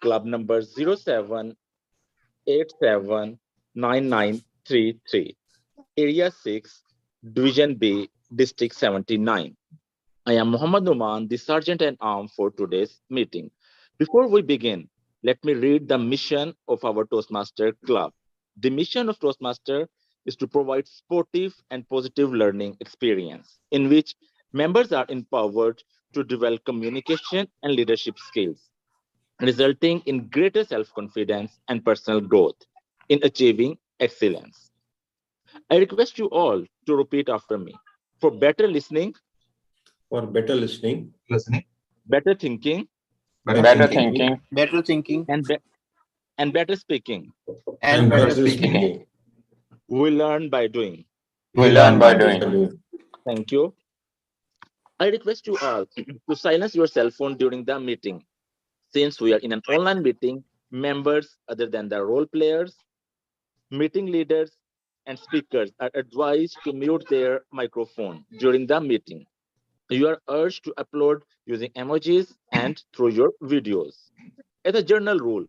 club number 07879933, Area 6, Division B, District 79. I am Muhammad Numan, the Sergeant at Arm for today's meeting. Before we begin, let me read the mission of our Toastmaster Club. The mission of Toastmaster is to provide sportive and positive learning experience in which members are empowered to develop communication and leadership skills, resulting in greater self-confidence and personal growth in achieving excellence. I request you all to repeat after me. For better listening, For better listening, better thinking, Better thinking, better thinking, and, and better speaking, and better better speaking. speaking. we learn by doing. We learn by doing. Thank you. I request you all to silence your cell phone during the meeting. Since we are in an online meeting, members other than the role players, meeting leaders, and speakers are advised to mute their microphone during the meeting. You are urged to upload using emojis and through your videos. As a general rule,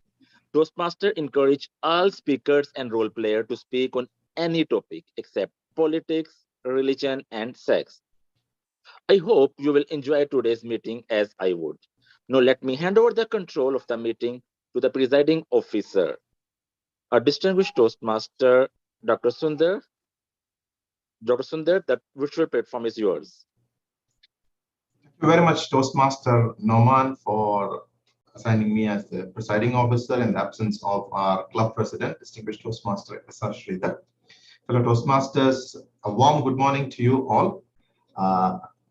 Toastmaster encourage all speakers and role players to speak on any topic except politics, religion, and sex. I hope you will enjoy today's meeting as I would. Now let me hand over the control of the meeting to the presiding officer, our distinguished Toastmaster, Dr. Sundar. Dr. Sundar, the virtual platform is yours. Thank you very much, Toastmaster Noman, for assigning me as the presiding officer in the absence of our club president, distinguished Toastmaster SR Sridhar. Fellow Toastmasters, a warm good morning to you all.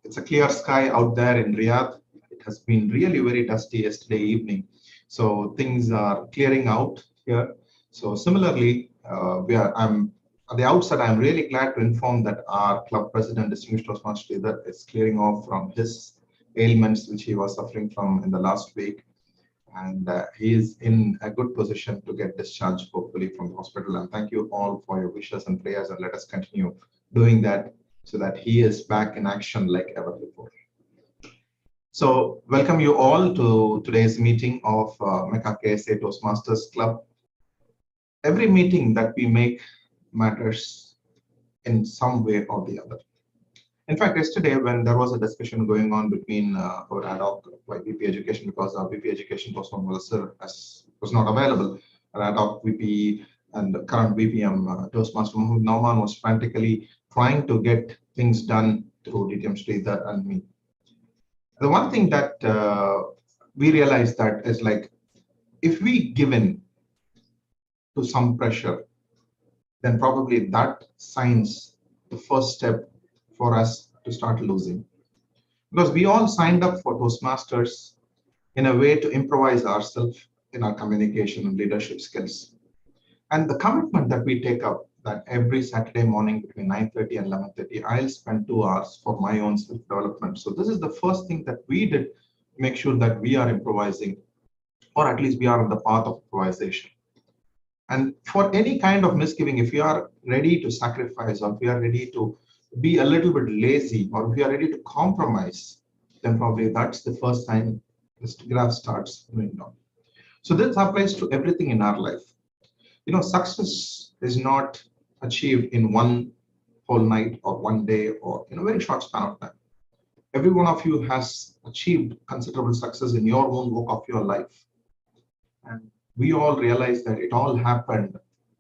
It's a clear sky out there in Riyadh. It has been really very dusty yesterday evening, so things are clearing out here. So similarly, I'm at the outset, I'm really glad to inform that our club president, distinguished Toastmaster Sridhar, is clearing off from his ailments which he was suffering from in the last week, and he is in a good position to get discharged hopefully from the hospital. And thank you all for your wishes and prayers, and let us continue doing that so that he is back in action like ever before. So welcome you all to today's meeting of MECA KSA Toastmasters Club. Every meeting that we make matters in some way or the other. In fact, yesterday when there was a discussion going on between our ad hoc like VP Education, because our VP Education Toastmaster was not available, our ad hoc VP and the current VPM Toastmaster Muhammad Nauman was frantically trying to get things done through DTM Sridhar and me. The one thing that we realized that is like, if we give in to some pressure, then probably that signs the first step for us to start losing. Because we all signed up for Toastmasters in a way to improvise ourselves in our communication and leadership skills. And the commitment that we take up that every Saturday morning between 9:30 and 11:30, I'll spend 2 hours for my own self-development. So this is the first thing that we did to make sure that we are improvising, or at least we are on the path of improvisation. And for any kind of misgiving, if you are ready to sacrifice, or if you are ready to be a little bit lazy, or if you are ready to compromise, then probably that's the first time this graph starts moving down. So this applies to everything in our life. You know, success is not achieved in one whole night or one day or in a very short span of time. Every one of you has achieved considerable success in your own walk of your life. And we all realize that it all happened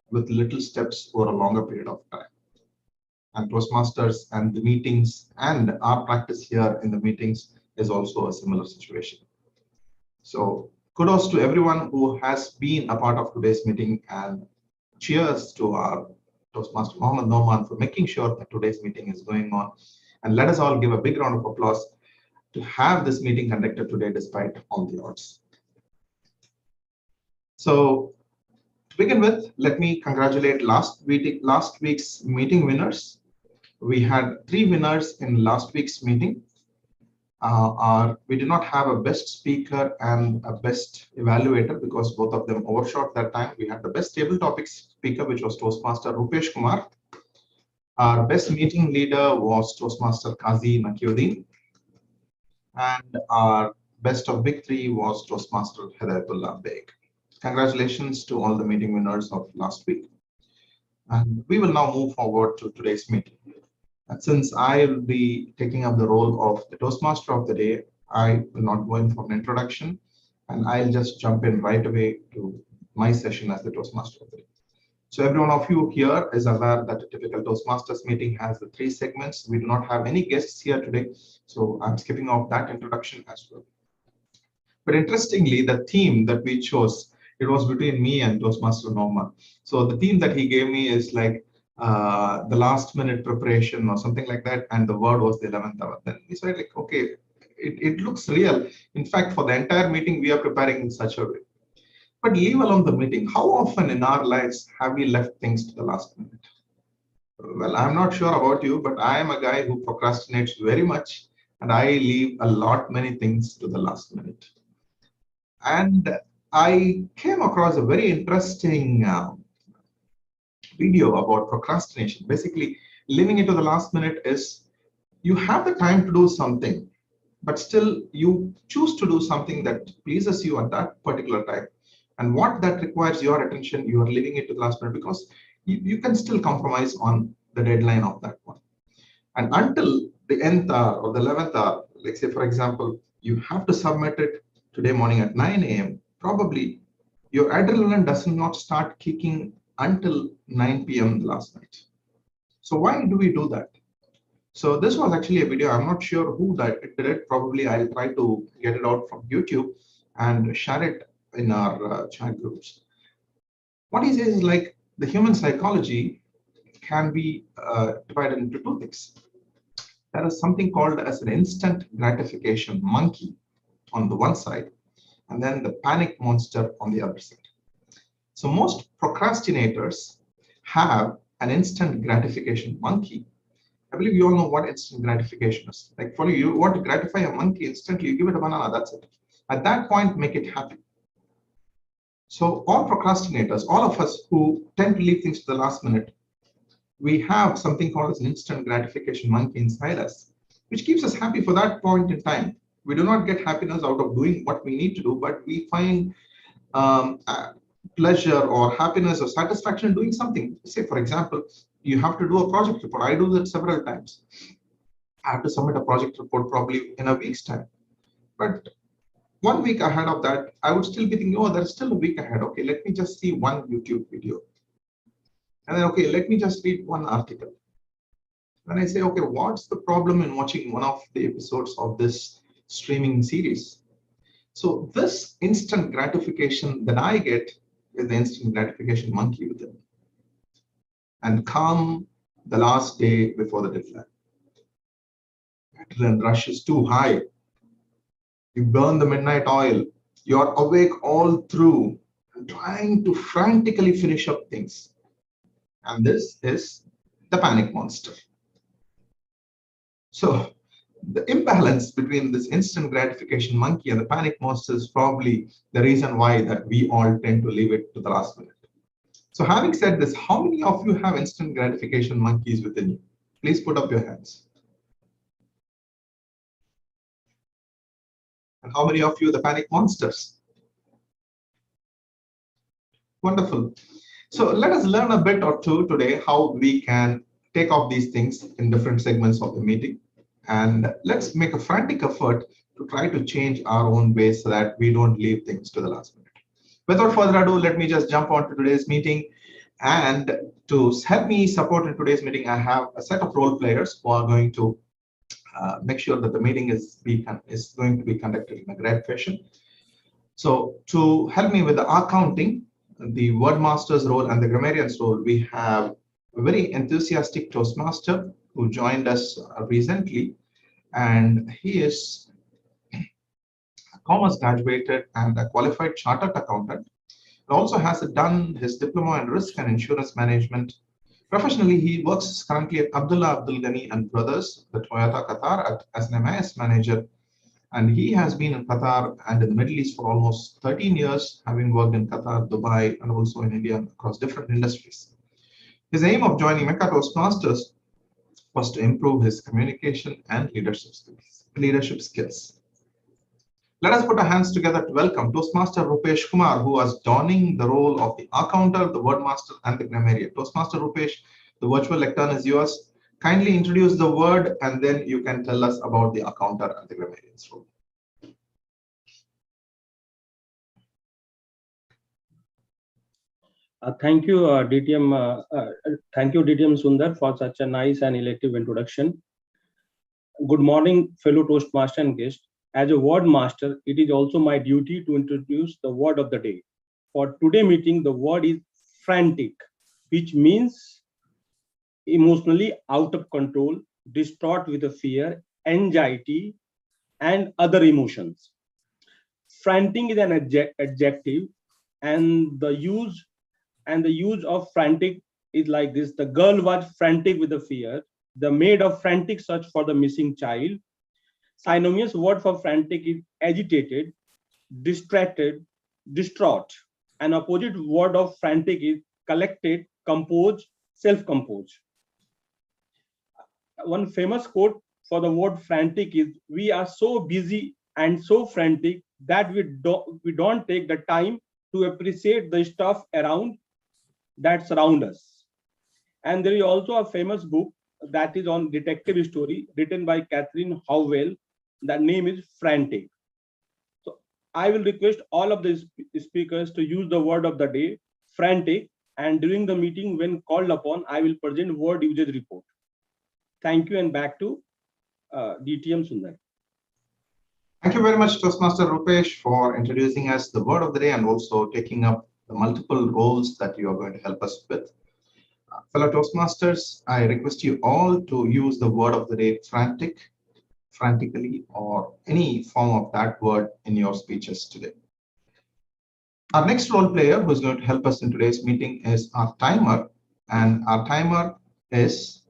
with little steps over a longer period of time. And Toastmasters and the meetings and our practice here in the meetings is also a similar situation. So kudos to everyone who has been a part of today's meeting, and cheers to our Toastmaster Muhammad Nauman for making sure that today's meeting is going on. And let us all give a big round of applause to have this meeting conducted today despite all the odds. So to begin with, let me congratulate last week's meeting winners. We had 3 winners in last week's meeting. We did not have a best speaker and a best evaluator because both of them overshot that time. We had the best table topics speaker, which was Toastmaster Rupesh Kumar. Our best meeting leader was Toastmaster Kazi Nakiuddin. And our best of big three was Toastmaster Hidayatullah Beg. Congratulations to all the meeting winners of last week. And we will now move forward to today's meeting. And since I will be taking up the role of the Toastmaster of the day, I will not go in for an introduction, and I'll just jump in right away to my session as the Toastmaster of the day. So every one of you here is aware that a typical Toastmasters meeting has the 3 segments. We do not have any guests here today, so I'm skipping off that introduction as well. But interestingly, the theme that we chose, it was between me and Toastmaster Norman. So the theme that he gave me is like the last minute preparation or something like that, and the word was the 11th hour. Then we said like, okay, it looks real. In fact, for the entire meeting, we are preparing in such a way. But leave alone the meeting. How often in our lives have we left things to the last minute? Well, I'm not sure about you, but I am a guy who procrastinates very much, and I leave many things to the last minute. And I came across a very interesting video about procrastination. Basically, leaving it to the last minute is you have the time to do something, but still you choose to do something that pleases you at that particular time. And what that requires your attention, you are leaving it to the last minute because you can still compromise on the deadline of that one. And until the nth hour or the 11th hour, like say, for example, you have to submit it today morning at 9 a.m., probably your adrenaline does not start kicking until 9 p.m. the last night. So why do we do that? So this was actually a video. I'm not sure who did it. Probably I'll try to get it out from YouTube and share it in our chat groups. What he says is like the human psychology can be divided into 2 things. There is something called as an instant gratification monkey on the one side, and then the panic monster on the other side. So most procrastinators have an instant gratification monkey. I believe you all know what instant gratification is. Like for you want to gratify a monkey instantly, you give it a banana, that's it. At that point, make it happy. So all procrastinators, all of us who tend to leave things to the last minute, we have something called as an instant gratification monkey inside us, which keeps us happy for that point in time. We do not get happiness out of doing what we need to do, but we find pleasure or happiness or satisfaction in doing something. Say, for example, you have to do a project report. I do that several times. I have to submit a project report probably in a week's time. But 1 week ahead of that, I would still be thinking, oh, there's still a week ahead. Okay, let me just see one YouTube video. And then, okay, let me just read one article. Then I say, okay, what's the problem in watching one of the episodes of this streaming series? So this instant gratification that I get is the instant gratification monkey within. And come the last day before the deadline. Adrenaline rush is too high. You burn the midnight oil. You're awake all through and trying to frantically finish up things. And this is the panic monster. So the imbalance between this instant gratification monkey and the panic monster is probably the reason why that we all tend to leave it to the last minute. So having said this, how many of you have instant gratification monkeys within you? Please put up your hands. And how many of you the panic monsters? Wonderful. So let us learn a bit or two today how we can take off these things in different segments of the meeting. And let's make a frantic effort to try to change our own ways so that we don't leave things to the last minute. Without further ado, let me just jump on to today's meeting. And to help me support in today's meeting, I have a set of role players who are going to make sure that the meeting is going to be conducted in a great fashion. So to help me with the accounting, the wordmaster's role and the grammarian's role, we have a very enthusiastic Toastmaster who joined us recently, and he is a commerce graduated and a qualified chartered accountant. He also has done his diploma in risk and insurance management. Professionally, he works currently at Abdullah Abdul Ghani and Brothers, the Toyota Qatar, as an MIS manager. And he has been in Qatar and in the Middle East for almost 13 years, having worked in Qatar, Dubai, and also in India across different industries. His aim of joining MECA Toastmasters was to improve his communication and leadership skills. Let us put our hands together to welcome Toastmaster Rupesh Kumar, who was donning the role of the accounter, the wordmaster, and the grammarian. Toastmaster Rupesh, the virtual lectern is yours. Kindly introduce the word, and then you can tell us about the accounter and the grammarian's role. Thank you, thank you, DTM Sundar, for such a nice and elective introduction. Good morning, fellow Toastmaster and guests. As a word master, it is also my duty to introduce the word of the day. For today's meeting, the word is frantic, which means emotionally out of control, distraught with a fear, anxiety, and other emotions. Frantic is an adjective, and the use of frantic is like this: the girl was frantic with the fear, the maid of frantic search for the missing child. Synonymous word for frantic is agitated, distracted, distraught. An opposite word of frantic is collected, composed, self-composed. One famous quote for the word frantic is, "We are so busy and so frantic that we don't take the time to appreciate the stuff around that surround us." And there is also a famous book that is on detective story written by Catherine Howell. The name is Frantic. So I will request all of the speakers to use the word of the day, frantic, and during the meeting when called upon, I will present word usage report. Thank you, and back to DTM Sundar. Thank you very much, Toastmaster Rupesh, for introducing us the word of the day and also taking up the multiple roles that you are going to help us with. Fellow Toastmasters, I request you all to use the word of the day frantic, frantically, or any form of that word in your speeches today. Our next role player who is going to help us in today's meeting is our timer, and our timer is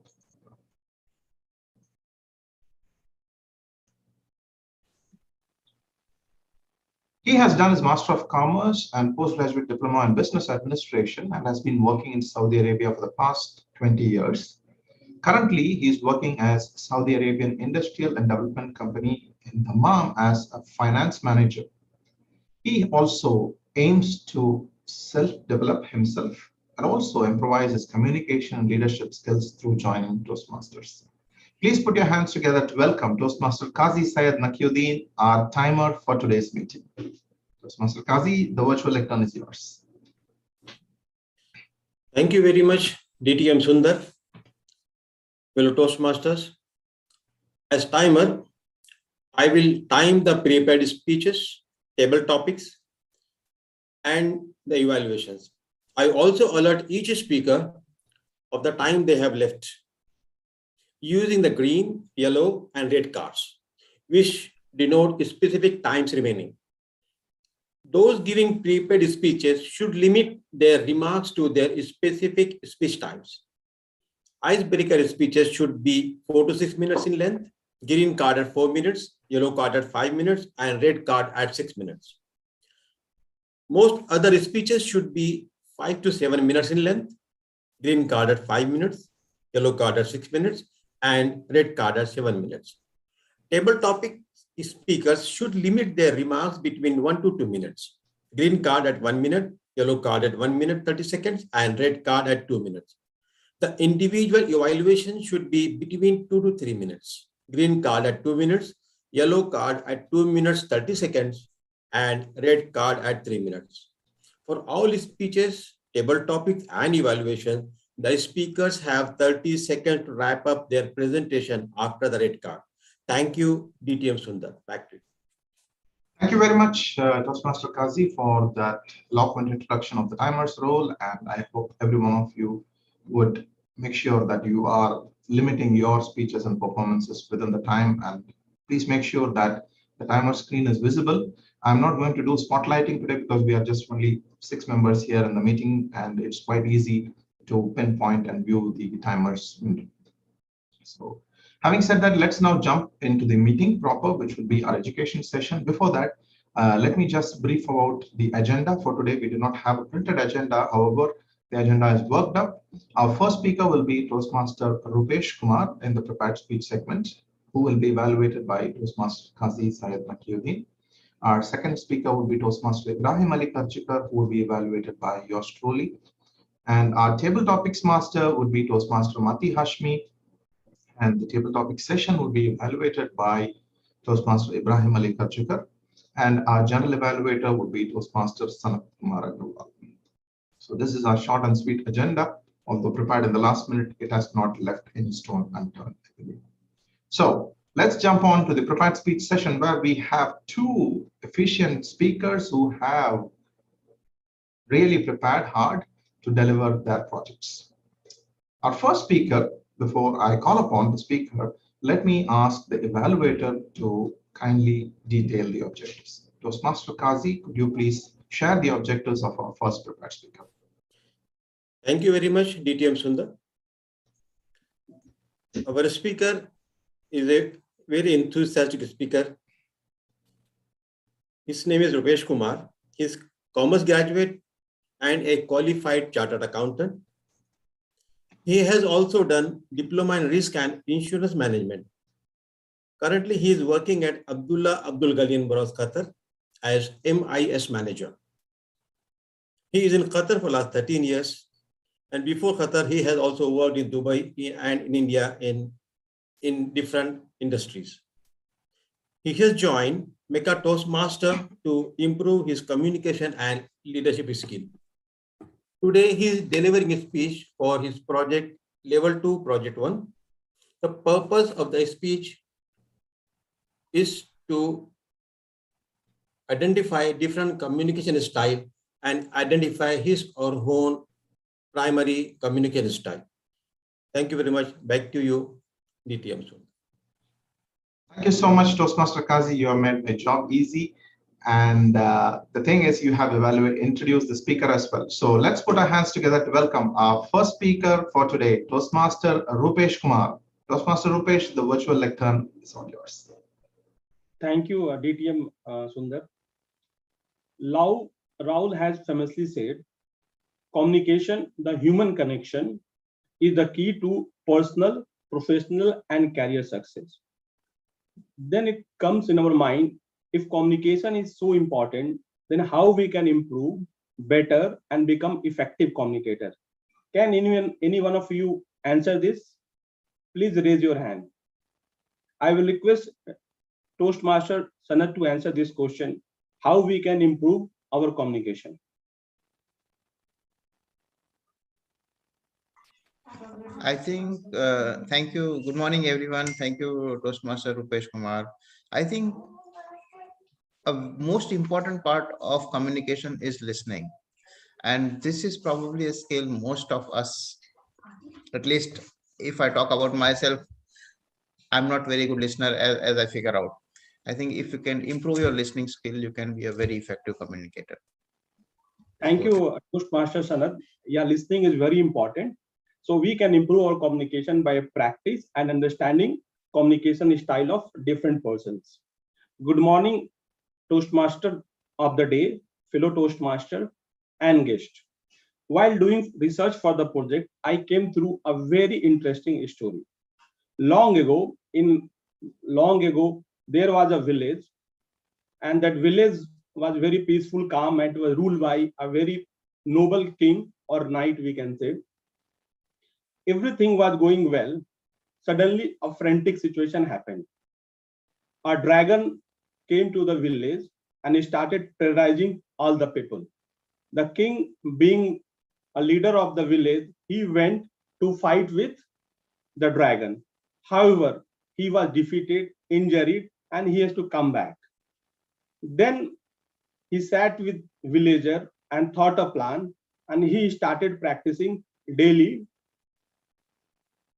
he has done his Master of Commerce and Postgraduate Diploma in Business Administration and has been working in Saudi Arabia for the past 20 years. Currently, he is working as Saudi Arabian Industrial and Development Company in Dammam as a finance manager. He also aims to self-develop himself and also improvise his communication and leadership skills through joining Toastmasters. Please put your hands together to welcome Toastmaster Qazi Syed Nakiuddin, our timer for today's meeting. Toastmaster Qazi, the virtual lectern is yours. Thank you very much, DTM Sundar. Fellow Toastmasters, as timer, I will time the prepared speeches, table topics, and the evaluations. I also alert each speaker of the time they have left using the green, yellow, and red cards, which denote specific times remaining. Those giving prepared speeches should limit their remarks to their specific speech times. Icebreaker speeches should be 4 to 6 minutes in length, green card at 4 minutes, yellow card at 5 minutes, and red card at 6 minutes. Most other speeches should be 5 to 7 minutes in length, green card at 5 minutes, yellow card at 6 minutes, and red card at 7 minutes. Table topic speakers should limit their remarks between 1 to 2 minutes. Green card at 1 minute, yellow card at 1 minute 30 seconds, and red card at 2 minutes. The individual evaluation should be between 2 to 3 minutes. Green card at 2 minutes, yellow card at 2 minutes 30 seconds, and red card at 3 minutes. For all speeches, table topics, and evaluation, the speakers have 30 seconds to wrap up their presentation after the red card. Thank you, DTM Sundar. Back to you. Thank you very much, Toastmaster Qazi, for that eloquent introduction of the timer's role. And I hope every one of you would make sure that you are limiting your speeches and performances within the time. And please make sure that the timer screen is visible. I'm not going to do spotlighting today because we are just only 6 members here in the meeting, and it's quite easy to pinpoint and view the timers. So having said that, let's now jump into the meeting proper, which will be our education session. Before that, let me just brief about the agenda for today. We do not have a printed agenda. However, the agenda is worked up. Our first speaker will be Toastmaster Rupesh Kumar in the prepared speech segment, who will be evaluated by Toastmaster Qazi Syed Nakiuddin. Our second speaker would be Toastmaster Ibrahim Ali Karchikar, who will be evaluated by yours truly. And our table topics master would be Toastmaster Mati Hashmi. And the table topic session would be evaluated by Toastmaster Ibrahim Ali Karchikar. And our general evaluator would be Toastmaster Sanat Kumar Agrawal. So this is our short and sweet agenda. Although prepared in the last minute, it has not left any stone unturned, I believe. So let's jump on to the prepared speech session, where we have two efficient speakers who have really prepared hard to deliver their projects. Our first speaker, before I call upon the speaker, let me ask the evaluator to kindly detail the objectives. Toastmaster Kazi, could you please share the objectives of our first prepared speaker? Thank you very much, DTM Sundar. Our speaker is a very enthusiastic speaker. His name is Rupesh Kumar. He is commerce graduate and a qualified chartered accountant. He has also done diploma in risk and insurance management. Currently, he is working at Abdullah Abdul Ghali in Boroughs, Qatar as MIS manager. He is in Qatar for the last 13 years. And before Qatar, he has also worked in Dubai and in India in different industries. He has joined MECA Toastmaster to improve his communication and leadership skill. Today, he is delivering a speech for his project Level 2, Project 1. The purpose of the speech is to identify different communication style and identify his or her own primary communication style. Thank you very much. Back to you, DTM. Thank you so much, Toastmaster Kazi. You have made my job easy. And the thing is, you have introduced the speaker as well. So let's put our hands together to welcome our first speaker for today, Toastmaster Rupesh Kumar. Toastmaster Rupesh, the virtual lectern is all yours. Thank you, DTM Sundar. Raul has famously said, communication, the human connection, is the key to personal, professional, and career success. Then it comes in our mind, if communication is so important, then how we can improve better and become effective communicator? Can any one of you answer this? Please raise your hand. I will request Toastmaster Sanat to answer this question, how we can improve our communication. I think, thank you. Good morning, everyone. Thank you, Toastmaster Rupesh Kumar. I think a most important part of communication is listening. And this is probably a skill most of us, at least if I talk about myself, I'm not very good listener as I figure out. I think if you can improve your listening skill, you can be a very effective communicator. Thank you, Toastmaster Sanat. Yeah, listening is very important. So we can improve our communication by practice and understanding communication style of different persons. Good morning, Toastmaster of the day, fellow Toastmaster and guest. While doing research for the project, I came through a very interesting story. Long ago, there was a village, and that village was very peaceful, calm, and was ruled by a very noble king or knight, we can say. Everything was going well. Suddenly, a frantic situation happened. A dragon came to the village and started terrorizing all the people. The king, being a leader of the village, he went to fight with the dragon. However, he was defeated, injured, and he has to come back. Then he sat with villager and thought a plan, and he started practicing daily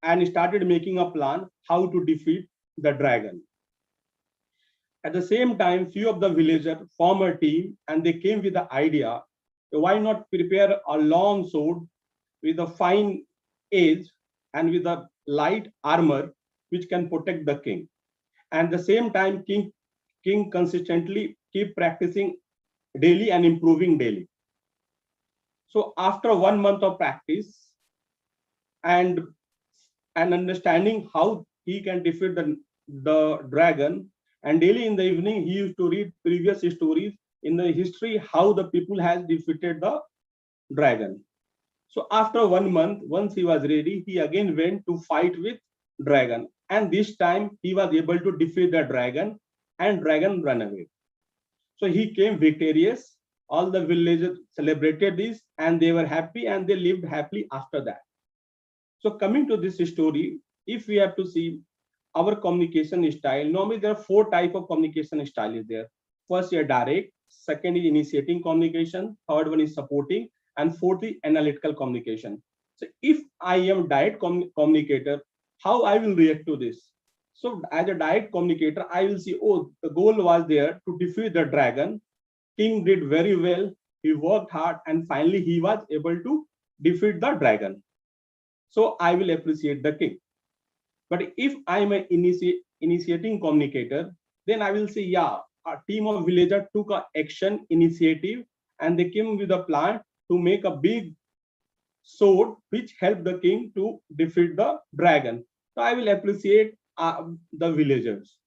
and started making a plan how to defeat the dragon. At the same time, few of the villagers formed a team and they came with the idea, why not prepare a long sword with a fine edge and with a light armor which can protect the king. And at the same time, king consistently keep practicing daily and improving daily. So after 1 month of practice and understanding how he can defeat the dragon, And daily in the evening, he used to read previous stories in the history, how the people has defeated the dragon. So after 1 month, once he was ready, he again went to fight with dragon. And this time he was able to defeat the dragon and dragon ran away. So he came victorious. All the villagers celebrated this and they were happy and they lived happily after that. So coming to this story, if we have to see our communication style, normally there are 4 types of communication style is there. First, your direct, second is initiating communication, third one is supporting, and fourth is analytical communication. So if I am direct communicator, how I will react to this? So as a direct communicator, I will see, oh, the goal was there to defeat the dragon. King did very well. He worked hard and finally he was able to defeat the dragon. So I will appreciate the king. But if I'm an initiating communicator, then I will say, yeah, a team of villagers took an action initiative and they came with a plan to make a big sword which helped the king to defeat the dragon. So I will appreciate the villagers.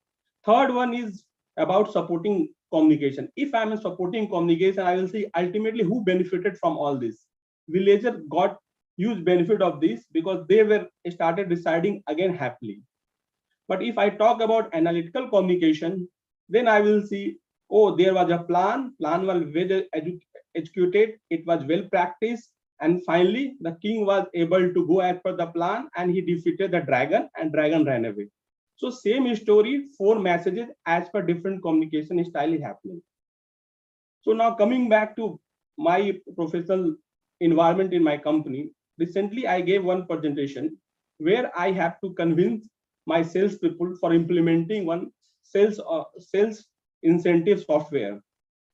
Third one is about supporting communication. If I'm a supporting communication, I will see ultimately who benefited from all this. Villager got huge benefit of this because they were started deciding again happily. But if I talk about analytical communication, then I will see, oh, there was a plan was well executed, it was well practiced, and finally the king was able to go as per the plan and he defeated the dragon and dragon ran away. So same story, 4 messages as per different communication style is happening. So now coming back to my professional environment in my company, recently I gave one presentation where I have to convince my sales people for implementing one sales incentive software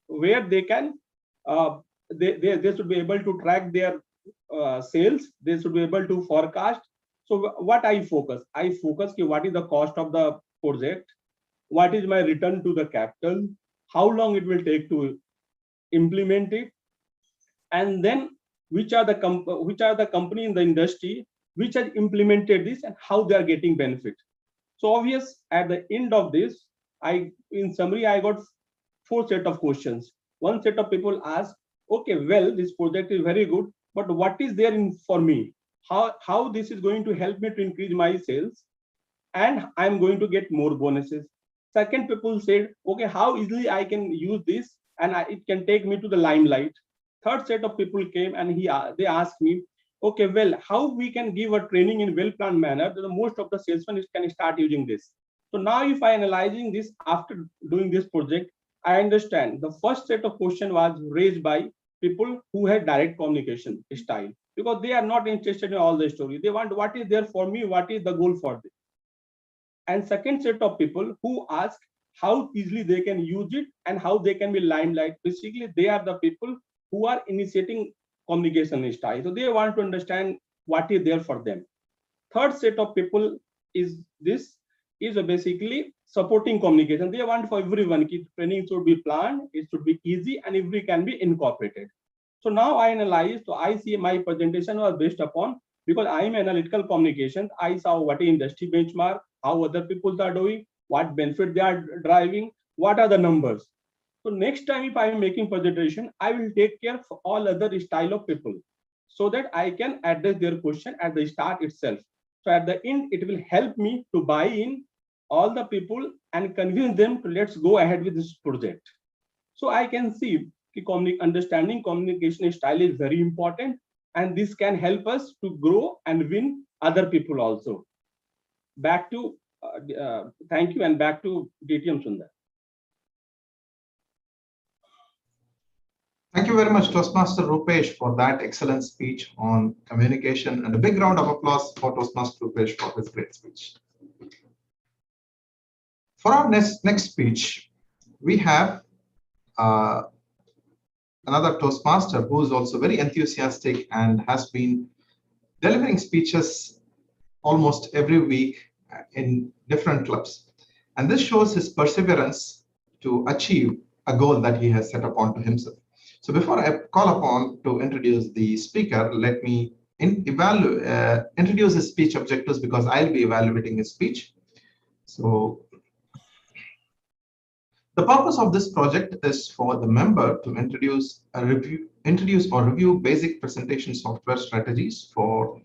where they can they should be able to track their sales, they should be able to forecast. So what I focus what is the cost of the project, what is my return to the capital, how long it will take to implement it, and then which are the company in the industry which has implemented this and how they are getting benefit. So obvious at the end of this, in summary I got 4 set of questions. One set of people ask, okay, well, this project is very good, but what is there in for me? How this is going to help me to increase my sales and I'm going to get more bonuses. Second, people said, okay, how easily I can use this and it can take me to the limelight. Third set of people came and they asked me, okay, well, how we can give a training in well-planned manner that most of the salesmen can start using this. So now if I analyzing this after doing this project, I understand the first set of question was raised by people who had direct communication style because they are not interested in all the story. They want what is there for me, what is the goal for this. And second set of people who ask how easily they can use it and how they can be limelight. Basically, they are the people who are initiating communication style. So they want to understand what is there for them. Third set of people is basically supporting communication. They want for everyone, training should be planned, it should be easy, and every can be incorporated. So now I analyze, so I see my presentation was based upon, because I am analytical communication, I saw what is industry benchmark, how other people are doing, what benefit they are driving, what are the numbers. So next time if I am making presentation, I will take care of all other style of people so that I can address their question at the start itself. So at the end, it will help me to buy in all the people and convince them to let's go ahead with this project. So I can see understanding communication style is very important, and this can help us to grow and win other people also. Back to thank you, and back to DTM Sundar. Thank you very much, Toastmaster Rupesh, for that excellent speech on communication, and a big round of applause for Toastmaster Rupesh for his great speech. For our next speech, we have another Toastmaster who is also very enthusiastic and has been delivering speeches almost every week in different clubs. And this shows his perseverance to achieve a goal that he has set upon to himself. So before I call upon to introduce the speaker, let me introduce his speech objectives, because I'll be evaluating his speech. So The purpose of this project is for the member to introduce or review basic presentation software strategies for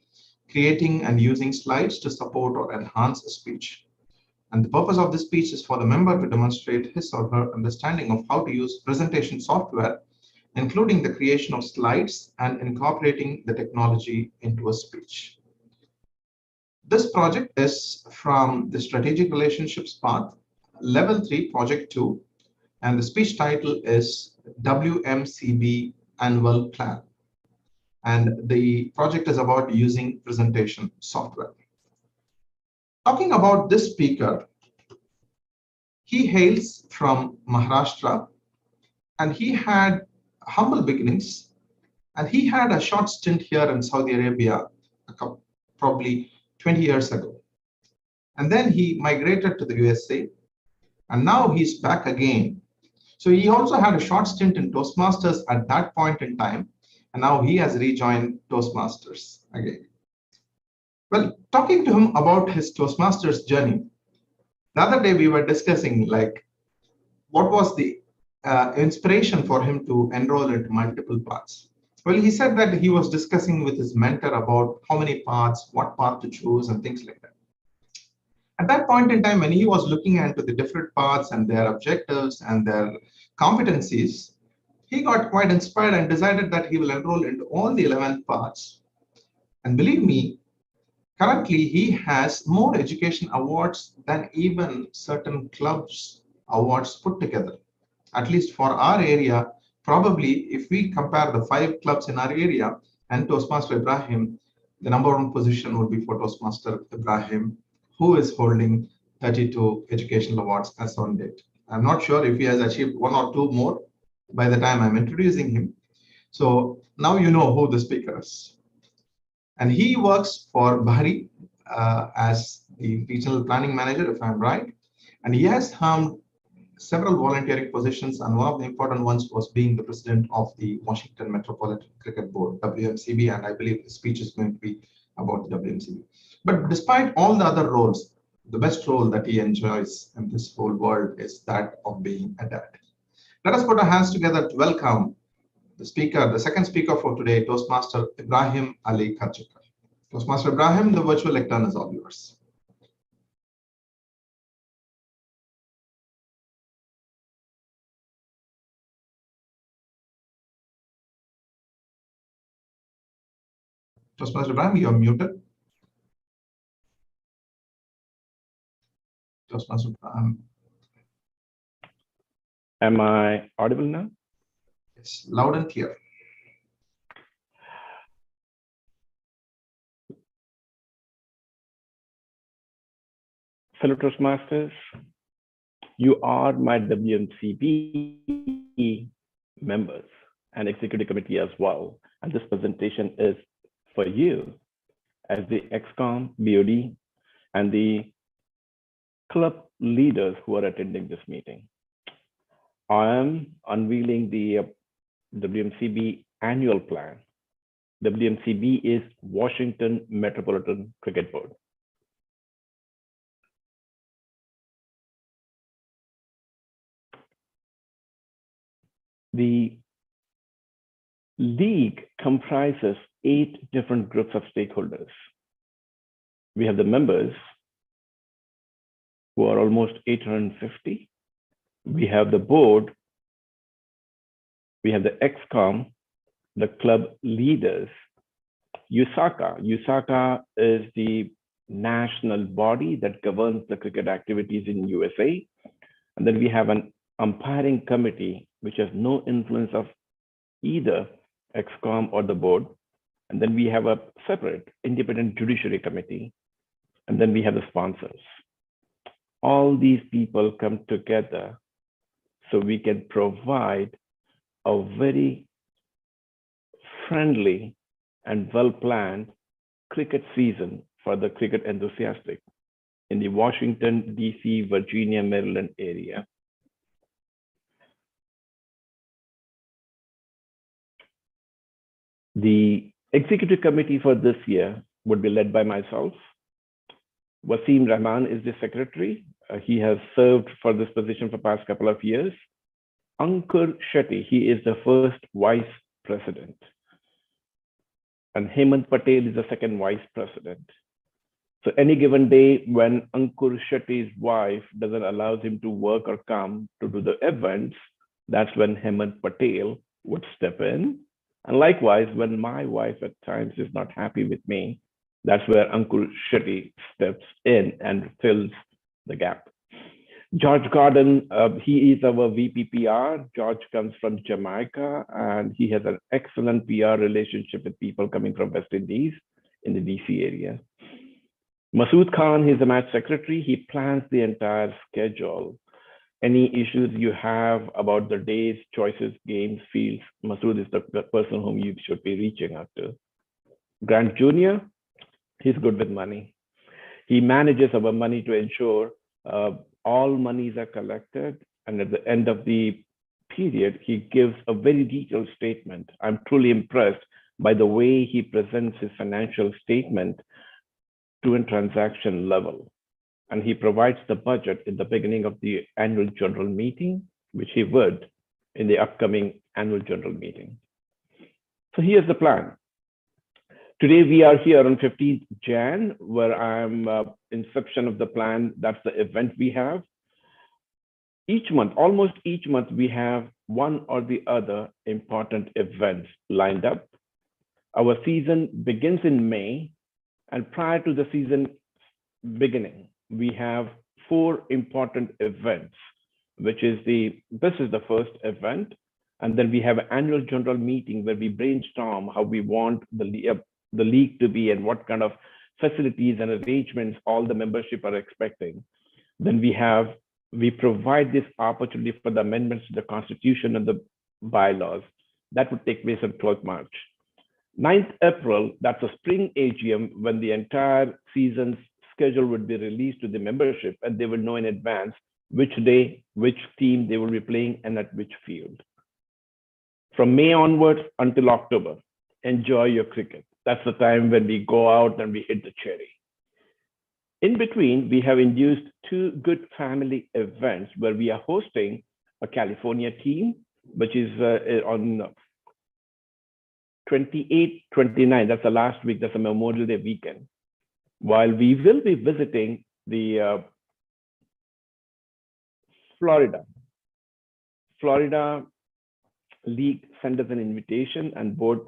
creating and using slides to support or enhance a speech. And the purpose of this speech is for the member to demonstrate his or her understanding of how to use presentation software, including the creation of slides and incorporating the technology into a speech. This project is from the Strategic Relationships Path, Level 3, Project 2, and the speech title is WMCB Annual Plan. And the project is about using presentation software. Talking about this speaker, he hails from Maharashtra, and he had humble beginnings, and he had a short stint here in Saudi Arabia, probably 20 years ago. And then he migrated to the USA, and now he's back again. So he also had a short stint in Toastmasters at that point in time, and now he has rejoined Toastmasters again. Well, talking to him about his Toastmasters journey, the other day we were discussing like what was the inspiration for him to enroll into multiple paths. Well, he said that he was discussing with his mentor about how many paths, what path to choose, and things like that. At that point in time, when he was looking into the different paths and their objectives and their competencies, he got quite inspired and decided that he will enroll into all the 11 paths. And believe me, currently he has more education awards than even certain clubs awards put together. At least for our area, probably if we compare the 5 clubs in our area and Toastmaster Ibrahim, the #1 position would be for Toastmaster Ibrahim, who is holding 32 educational awards as on date. I'm not sure if he has achieved 1 or 2 more by the time I'm introducing him. So now you know who the speaker is. And he works for Bahari as the regional planning manager, if I'm right. And he has held several volunteering positions, and one of the important ones was being the president of the Washington Metropolitan Cricket Board, WMCB, and I believe the speech is going to be about the WMCB. But despite all the other roles, the best role that he enjoys in this whole world is that of being a dad. Let us put our hands together to welcome the speaker, the second speaker for today, Toastmaster Ibrahim Ali Kharchikar. Toastmaster Ibrahim, the virtual lectern is all yours. Toastmaster Ibrahim, you're muted. Toastmaster Ibrahim. Am I audible now? Yes, loud and clear. Fellow Toastmasters, you are my WMCB members and executive committee as well. And this presentation is for you as the XCOM, BOD, and the club leaders who are attending this meeting. I am unveiling the WMCB annual plan. WMCB is Washington Metropolitan Cricket Board. The league comprises 8 different groups of stakeholders. We have the members, who are almost 850. We have the board. We have the XCOM, the club leaders. USACA is the national body that governs the cricket activities in USA. And then we have an umpiring committee, which has no influence of either XCOM or the board. And then we have a separate independent judiciary committee. And then we have the sponsors. All these people come together so we can provide a very friendly and well-planned cricket season for the cricket enthusiastic in the Washington, DC, Virginia, Maryland area. The executive committee for this year would be led by myself. Wasim Rahman is the secretary, he has served for this position for past couple of years. Ankur Shetty, he is the first vice president. And Hemant Patel is the second vice president. So any given day when Ankur Shetty's wife doesn't allow him to work or come to do the events, that's when Hemant Patel would step in. And likewise, when my wife at times is not happy with me, that's where Ankur Shetty steps in and fills the gap. George Gordon, he is our VP PR. George comes from Jamaica, and he has an excellent PR relationship with people coming from West Indies in the DC area. Masood Khan, he's the match secretary. He plans the entire schedule. Any issues you have about the days, choices, games, fields, Masood is the person whom you should be reaching out to. Grant Jr., he's good with money. He manages our money to ensure all monies are collected. And at the end of the period, he gives a very detailed statement. I'm truly impressed by the way he presents his financial statement to a transaction level. And he provides the budget in the beginning of the annual general meeting, which he would in the upcoming annual general meeting. So here's the plan. Today we are here on 15th Jan, where I'm inception of the plan. That's the event we have. Each month, almost each month, we have one or the other important events lined up. Our season begins in May, and prior to the season beginning, we have 4 important events, which is this is the first event. And then we have an annual general meeting where we brainstorm how we want the league to be and what kind of facilities and arrangements all the membership are expecting. Then we provide this opportunity for the amendments to the Constitution and the bylaws. That would take place on 12th March. 9th April, that's a spring AGM when the entire season's schedule would be released to the membership, and they will know in advance which day, which team they will be playing and at which field. From May onwards until October, enjoy your cricket. That's the time when we go out and we hit the cherry. In between, we have induced 2 good family events where we are hosting a California team, which is on 28, 29, that's the last week, that's a Memorial Day weekend. While we will be visiting the Florida League sent us an invitation, and board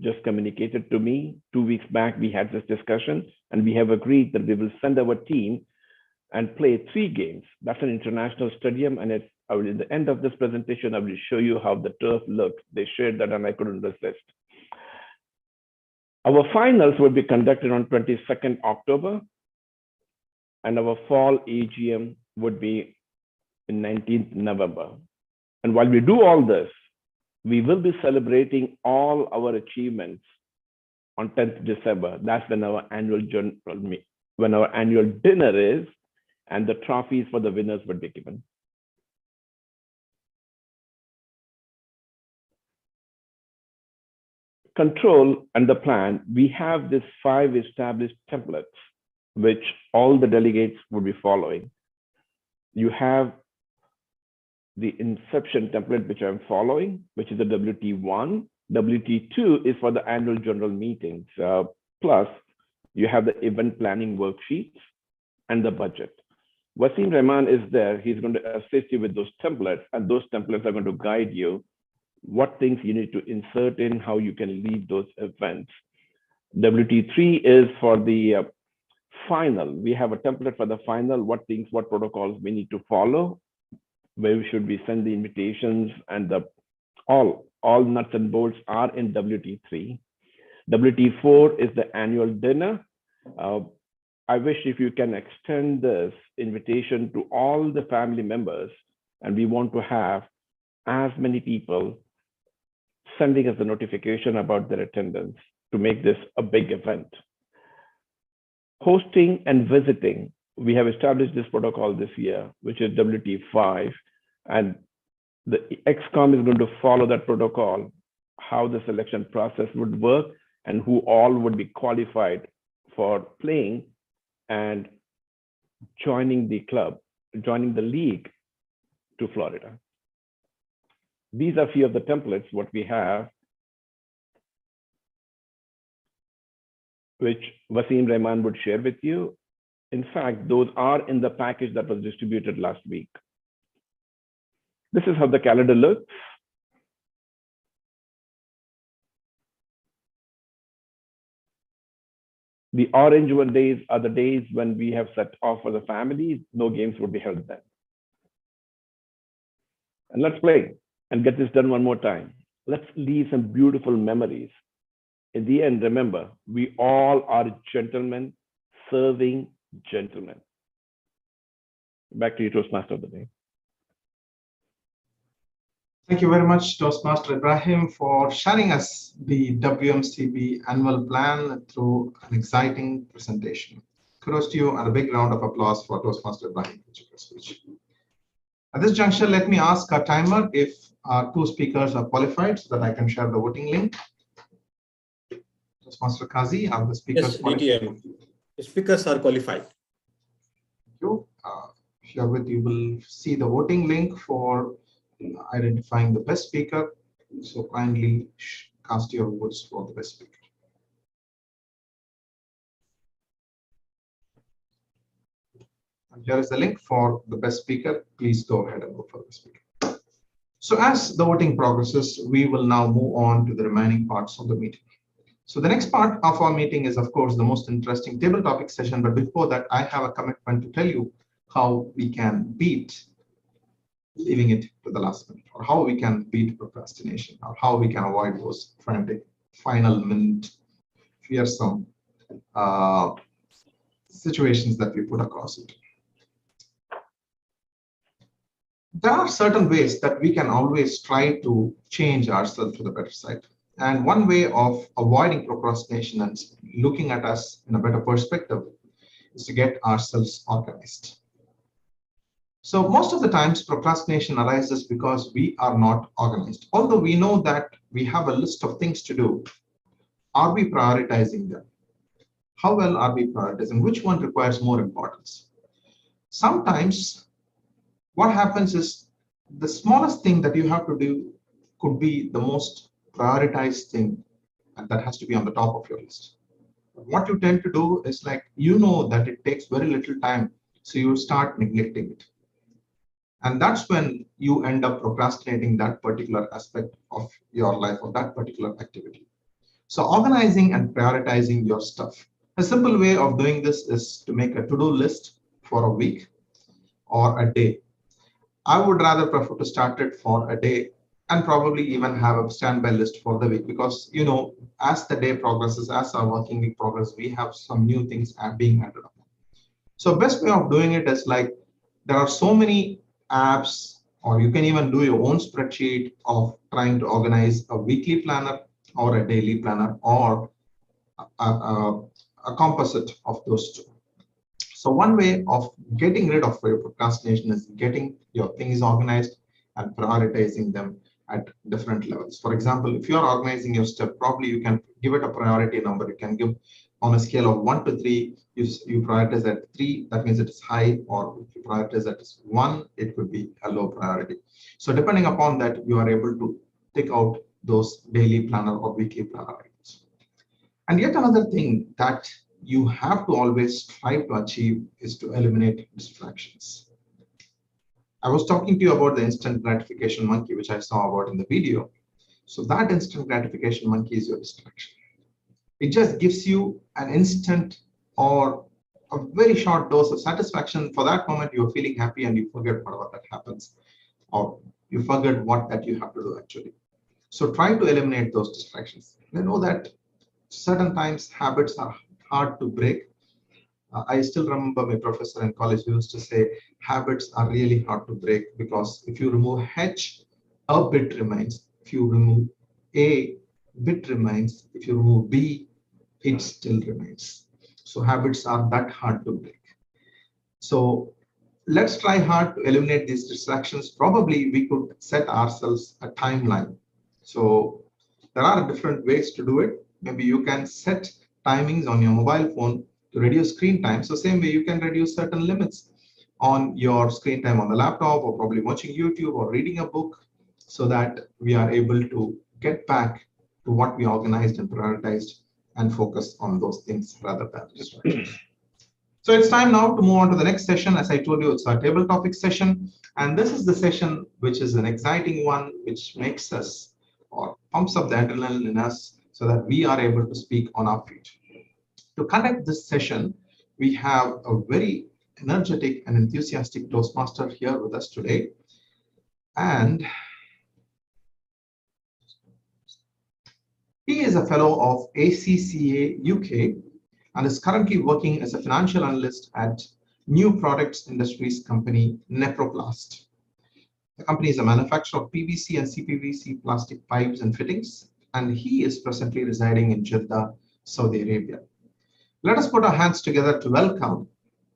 just communicated to me 2 weeks back. We had this discussion, and we have agreed that we will send our team and play 3 games. That's an international stadium, and at the end of this presentation, I will show you how the turf looks. They shared that, and I couldn't resist. Our finals will be conducted on 22nd October, and our fall AGM would be in 19th November. And while we do all this, we will be celebrating all our achievements on 10th December. That's when our annual dinner is, and the trophies for the winners would be given. Control and the plan, we have these 5 established templates, which all the delegates would be following. You have the inception template, which I'm following, which is the WT1. WT2 is for the annual general meetings. Plus, you have the event planning worksheets and the budget. Wasim Rahman is there. He's going to assist you with those templates, and those templates are going to guide you what things you need to insert in, how you can lead those events. WT3 is for the final. We have a template for the final, what protocols we need to follow, where should we send the invitations, and all nuts and bolts are in WT3. WT4 is the annual dinner. I wish if you can extend this invitation to all the family members, and we want to have as many people sending us a notification about their attendance to make this a big event. Hosting and visiting, we have established this protocol this year, which is WT5, and the XCOM is going to follow that protocol, how the selection process would work and who all would be qualified for playing and joining the club, joining the league to Florida. These are a few of the templates what we have, which Wasim Rahman would share with you. In fact, those are in the package that was distributed last week. This is how the calendar looks. The orange one days are the days when we have set off for the families. No games would be held then. And let's play and get this done one more time. Let's leave some beautiful memories. In the end, remember, we all are gentlemen serving gentlemen. Back to you, Toastmaster of the day. Thank you very much, Toastmaster Ibrahim, for sharing us the WMCB annual plan through an exciting presentation. Kudos to you and a big round of applause for Toastmaster Ibrahim. At this juncture, let me ask our timer if our two speakers are qualified so that I can share the voting link. Toastmaster Kazi, are the speakers qualified? DTM. The speakers are qualified. Thank you. If you're with, you will see the voting link for identifying the best speaker. So kindly cast your votes for the best speaker. And here is the link for the best speaker. Please go ahead and vote for the speaker. So as the voting progresses, we will now move on to the remaining parts of the meeting. So the next part of our meeting is, of course, the most interesting table topic session. But before that, I have a commitment to tell you how we can beat leaving it to the last minute, or how we can beat procrastination, or how we can avoid those frantic final minute fearsome situations that we put across it. There are certain ways that we can always try to change ourselves to the better side. And one way of avoiding procrastination and looking at us in a better perspective is to get ourselves organized. So most of the times procrastination arises because we are not organized. Although we know that we have a list of things to do, are we prioritizing them? How well are we prioritizing? Which one requires more importance? Sometimes what happens is the smallest thing that you have to do could be the most prioritized thing, and that has to be on the top of your list. What you tend to do is, like, you know that it takes very little time, so you start neglecting it. And that's when you end up procrastinating that particular aspect of your life or that particular activity. So organizing and prioritizing your stuff. A simple way of doing this is to make a to-do list for a week or a day. I would rather prefer to start it for a day and probably even have a standby list for the week, because, you know, as the day progresses, as our working week progresses, we have some new things being added up. So best way of doing it is, like, there are so many apps, or you can even do your own spreadsheet of trying to organize a weekly planner or a daily planner, or a composite of those two. So one way of getting rid of your procrastination is getting your things organized and prioritizing them at different levels. For example, if you are organizing your stuff, probably you can give it a priority number. You can give on a scale of 1 to 3, you prioritize at 3, that means it is high, or if you prioritize at 1, it could be a low priority. So depending upon that, you are able to take out those daily planner or weekly planner items. And yet another thing that you have to always strive to achieve is to eliminate distractions. I was talking to you about the instant gratification monkey, which I saw about in the video. So that instant gratification monkey is your distraction. It just gives you an instant or a very short dose of satisfaction. For that moment, you're feeling happy and you forget what that happens, or you forget what that you have to do actually. So try to eliminate those distractions. I know that certain times habits are hard to break. I still remember my professor in college used to say habits are really hard to break, because if you remove H, a bit remains. If you remove A, bit remains. If you remove B, it still remains. So habits are that hard to break. So let's try hard to eliminate these distractions. Probably we could set ourselves a timeline. So there are different ways to do it. Maybe you can set timings on your mobile phone to reduce screen time. So same way, you can reduce certain limits on your screen time on the laptop, or probably watching YouTube or reading a book, so that we are able to get back to what we organized and prioritized and focus on those things rather than distractions. So it's time now to move on to the next session. As I told you, it's our table topic session. And this is the session which is an exciting one, which makes us or pumps up the adrenaline in us so that we are able to speak on our feet. To conduct this session, we have a very energetic and enthusiastic Toastmaster here with us today. And he is a fellow of ACCA UK and is currently working as a financial analyst at New Products Industries company Neproplast. The company is a manufacturer of PVC and CPVC plastic pipes and fittings, and he is presently residing in Jeddah, Saudi Arabia. Let us put our hands together to welcome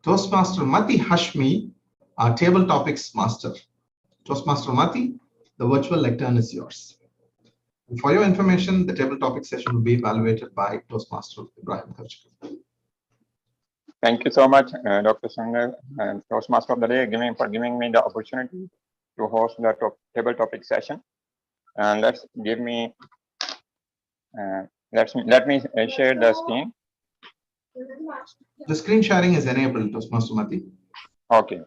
Toastmaster Mati Hashmi, our table topics master. Toastmaster Mati, the virtual lectern is yours. And for your information, the table topic session will be evaluated by Toastmaster Ibrahim Kharchkar. Thank you so much, Dr. Sangar, and Toastmaster of the Day, for giving me the opportunity to host the table topic session. And let me share the screen. The screen sharing is enabled, Toastmaster Mati. Okay.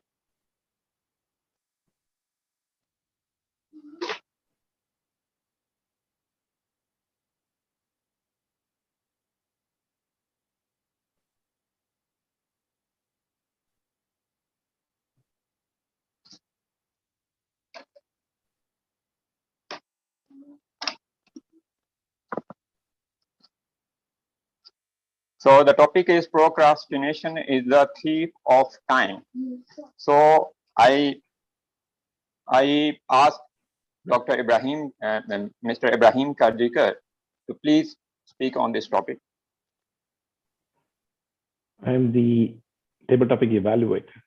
So the topic is procrastination is the thief of time. So I asked Dr. Ibrahim and Mr. Ibrahim Kharchkar to please speak on this topic. I'm the table topic evaluator.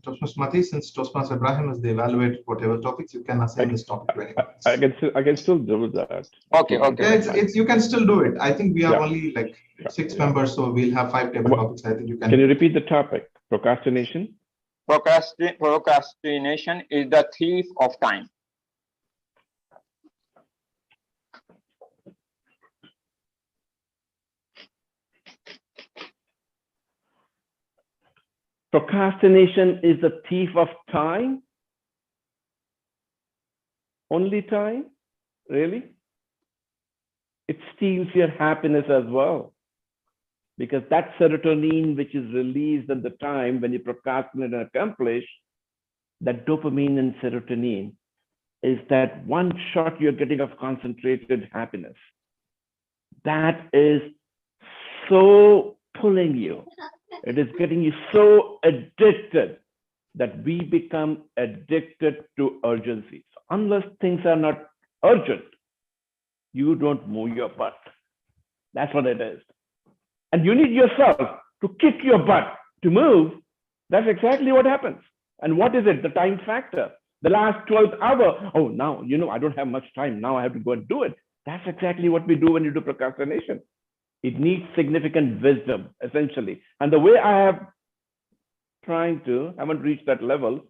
Toastmaster Mati, since Toastmaster Ibrahim is the evaluator for table topics, you can assign this topic to anyone. I can still do that. Okay, okay. Yeah, you can still do it. I think we are only like 6 members, so we'll have 5 table topics. I think you can. Can you repeat the topic? Procrastination? Procrastination is the thief of time. Procrastination is the thief of time? Only time? Really? It steals your happiness as well. Because that serotonin which is released at the time when you procrastinate and accomplish, that dopamine and serotonin is that one shot you're getting of concentrated happiness. That is so pulling you. It is getting you so addicted that we become addicted to urgency. So unless things are not urgent, you don't move your butt. That's what it is. And you need yourself to kick your butt to move. That's exactly what happens. And what is it? The time factor. The last 12th hour. Oh, now, I don't have much time. Now I have to go and do it. That's exactly what we do when you do procrastination. It needs significant wisdom, essentially. And the way I haven't reached that level,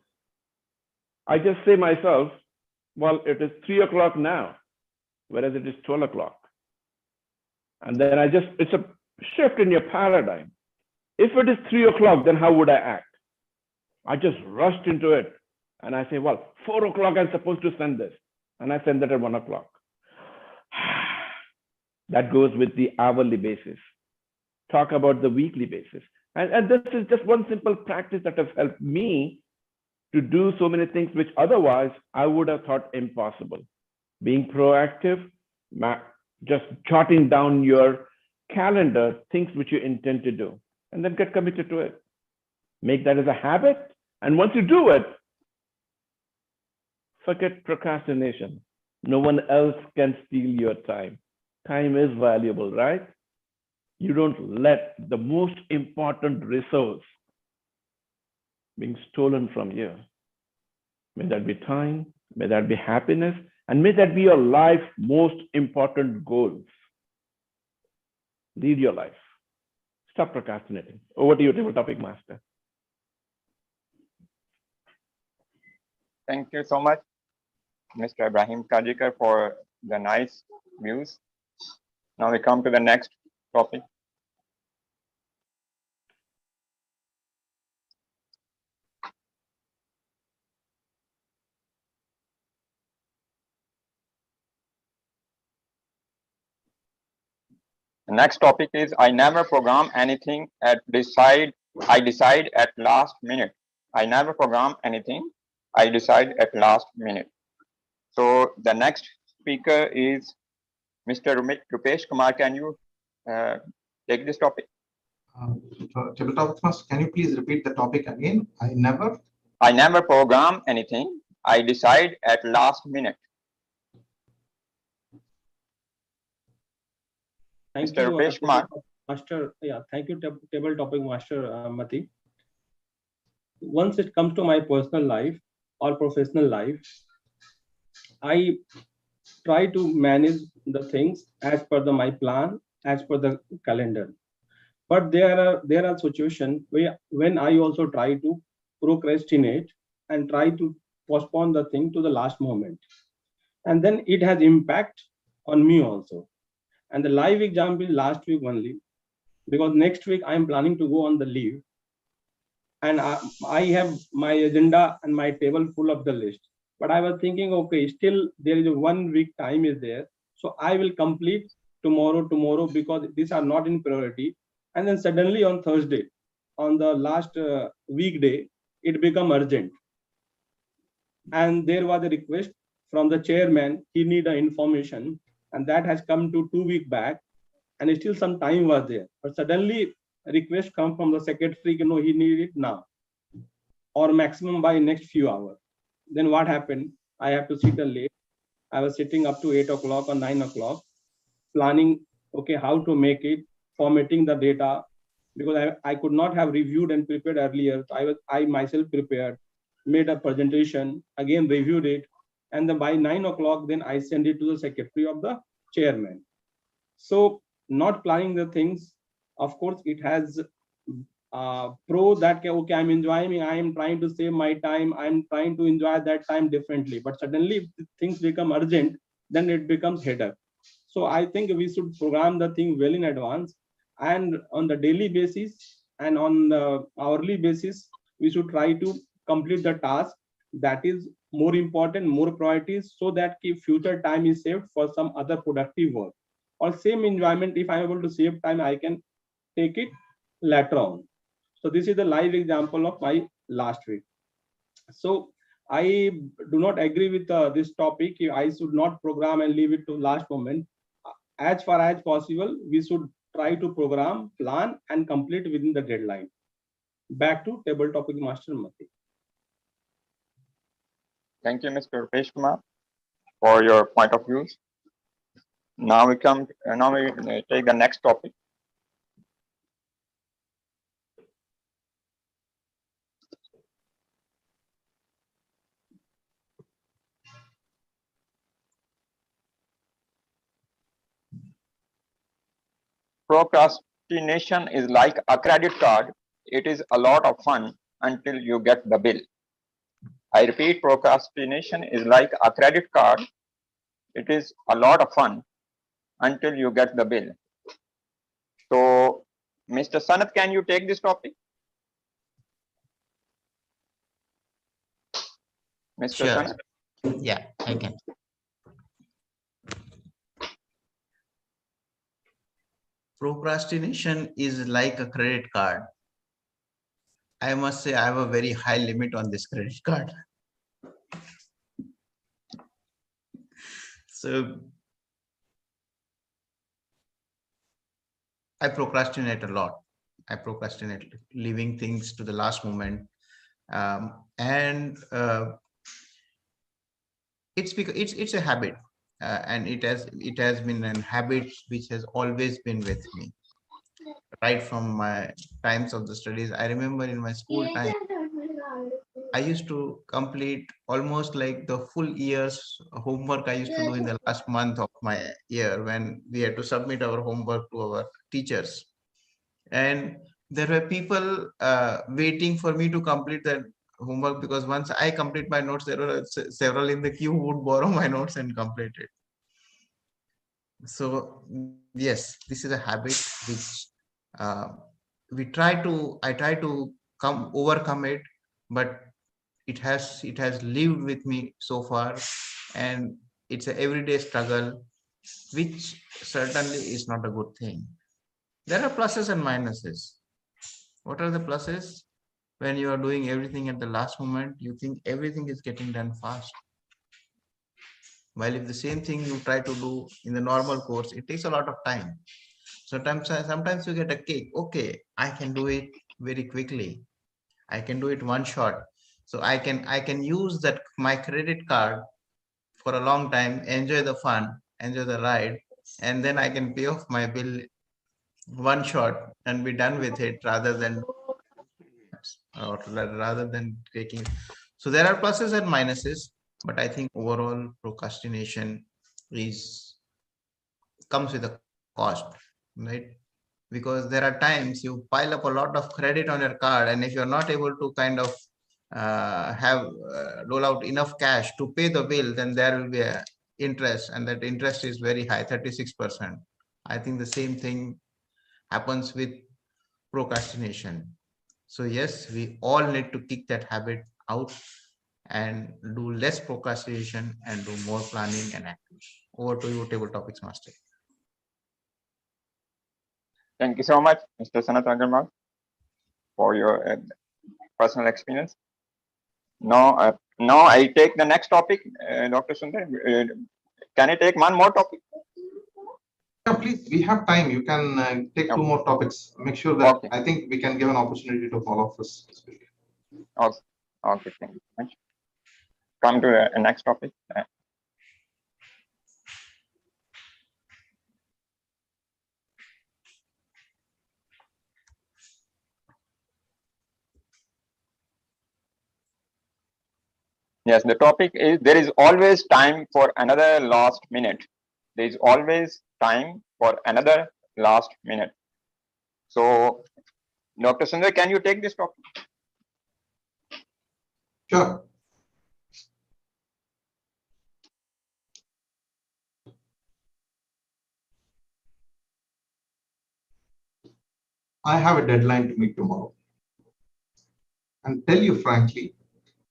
I just say myself, well, it is 3 o'clock now, whereas it is 12 o'clock. And then it's a shift in your paradigm. If it is 3 o'clock, then how would I act? I just rushed into it. And I say, well, 4 o'clock, I'm supposed to send this. And I send that at 1 o'clock. That goes with the hourly basis. Talk about the weekly basis. And this is just one simple practice that has helped me to do so many things which otherwise I would have thought impossible. Being proactive, just jotting down your calendar, things which you intend to do, and then get committed to it. Make that as a habit. And once you do it, forget procrastination. No one else can steal your time. Time is valuable, right? You don't let the most important resource being stolen from you. May that be time, may that be happiness, And may that be your life's most important goals. Lead your life. Stop procrastinating. Over to you, table topic master. Thank you so much, Mr. Ibrahim Kajikar, for the nice views. Now we come to the next topic. The next topic is I never program anything I decide at last minute. I never program anything. I decide at last minute. So the next speaker is Mr. Rupesh Kumar. Can you take this topic? Tabletop Master, can you please repeat the topic again? I never program anything. I decide at last minute. Thank Mr. you, Rupesh Kumar. Master. Yeah, thank you, table topic master Mati. Once it comes to my personal life or professional life, I try to manage the things as per my plan, as per the calendar. But there are situations where when I also try to procrastinate and try to postpone the thing to the last moment, and then it has impact on me also. And the live example last week only, because next week I am planning to go on the leave, and I have my agenda and my table full of the list. But I was thinking, okay, still there is a 1 week time is there, so I will complete tomorrow because these are not in priority. And then suddenly on Thursday, on the last weekday, it become urgent, and there was a request from the chairman. He need a information, and that has come to 2 weeks back, and still some time was there. But suddenly a request come from the secretary, he need it now or maximum by next few hours. Then what happened? I have to sit late. I was sitting up to 8 o'clock or 9 o'clock, planning, okay, how to make it, formatting the data, because I could not have reviewed and prepared earlier. So I myself prepared, made a presentation, again reviewed it, and then by 9 o'clock, then I send it to the secretary of the chairman. So not planning the things, of course, it has pro that, okay, I'm enjoying, I am trying to save my time, I'm trying to enjoy that time differently. But suddenly if things become urgent, then it becomes headache. So I think we should program the thing well in advance, and on the daily basis and on the hourly basis, we should try to complete the task that is more important, more priorities, so that future time is saved for some other productive work. Or same enjoyment, if I'm able to save time, I can take it later on. So this is the live example of my last week. So I do not agree with this topic. I should not program and leave it to last moment. As far as possible, we should try to program, plan, and complete within the deadline. Back to table topic master Mati. Thank you, Mr. Rupesh Kumar, for your point of views. Now we take the next topic. Procrastination is like a credit card. It is a lot of fun until you get the bill. I repeat, procrastination is like a credit card. It is a lot of fun until you get the bill. So, Mr. Sanath, can you take this topic? Mr. Sure. Sanath? Yeah, I can. Procrastination is like a credit card. I must say I have a very high limit on this credit card. So I procrastinate a lot. I procrastinate leaving things to the last moment. It's because it's a habit, and it has been a habit which has always been with me right from my times of the studies. I remember in my school time, I used to complete almost like the full year's homework I used to do in the last month of my year when we had to submit our homework to our teachers. And there were people waiting for me to complete that homework, because once I complete my notes, there were several in the queue who would borrow my notes and complete it. So yes, this is a habit which uh, I try to overcome it, but it has lived with me so far, and it's an everyday struggle, which certainly is not a good thing. There are pluses and minuses. What are the pluses? When you are doing everything at the last moment, you think everything is getting done fast. While if the same thing you try to do in the normal course, it takes a lot of time. Sometimes you get a kick. Okay, I can do it very quickly. I can do it one shot. So I can use that my credit card for a long time, enjoy the fun, enjoy the ride, and then I can pay off my bill one shot and be done with it, rather than taking. So there are pluses and minuses, but I think overall procrastination is comes with a cost, right? Because there are times you pile up a lot of credit on your card, and if you're not able to kind of roll out enough cash to pay the bill, then there will be a interest, and that interest is very high, 36%. I think the same thing happens with procrastination. So yes, we all need to kick that habit out and do less procrastination and do more planning and action. Over to you, Table Topics Master. Thank you so much, Mr. Sanat Agarwal, for your personal experience. Now I take the next topic, Dr. Sundar. Can I take one more topic? Yeah, please, we have time. You can take two more topics. Make sure that I think we can give an opportunity to all of us. Okay, thank you so much. Come to the next topic. Yes, the topic is there is always time for another last minute. There is always time for another last minute. So, Dr. Sundar, can you take this topic? Sure. I have a deadline to meet tomorrow. And tell you frankly,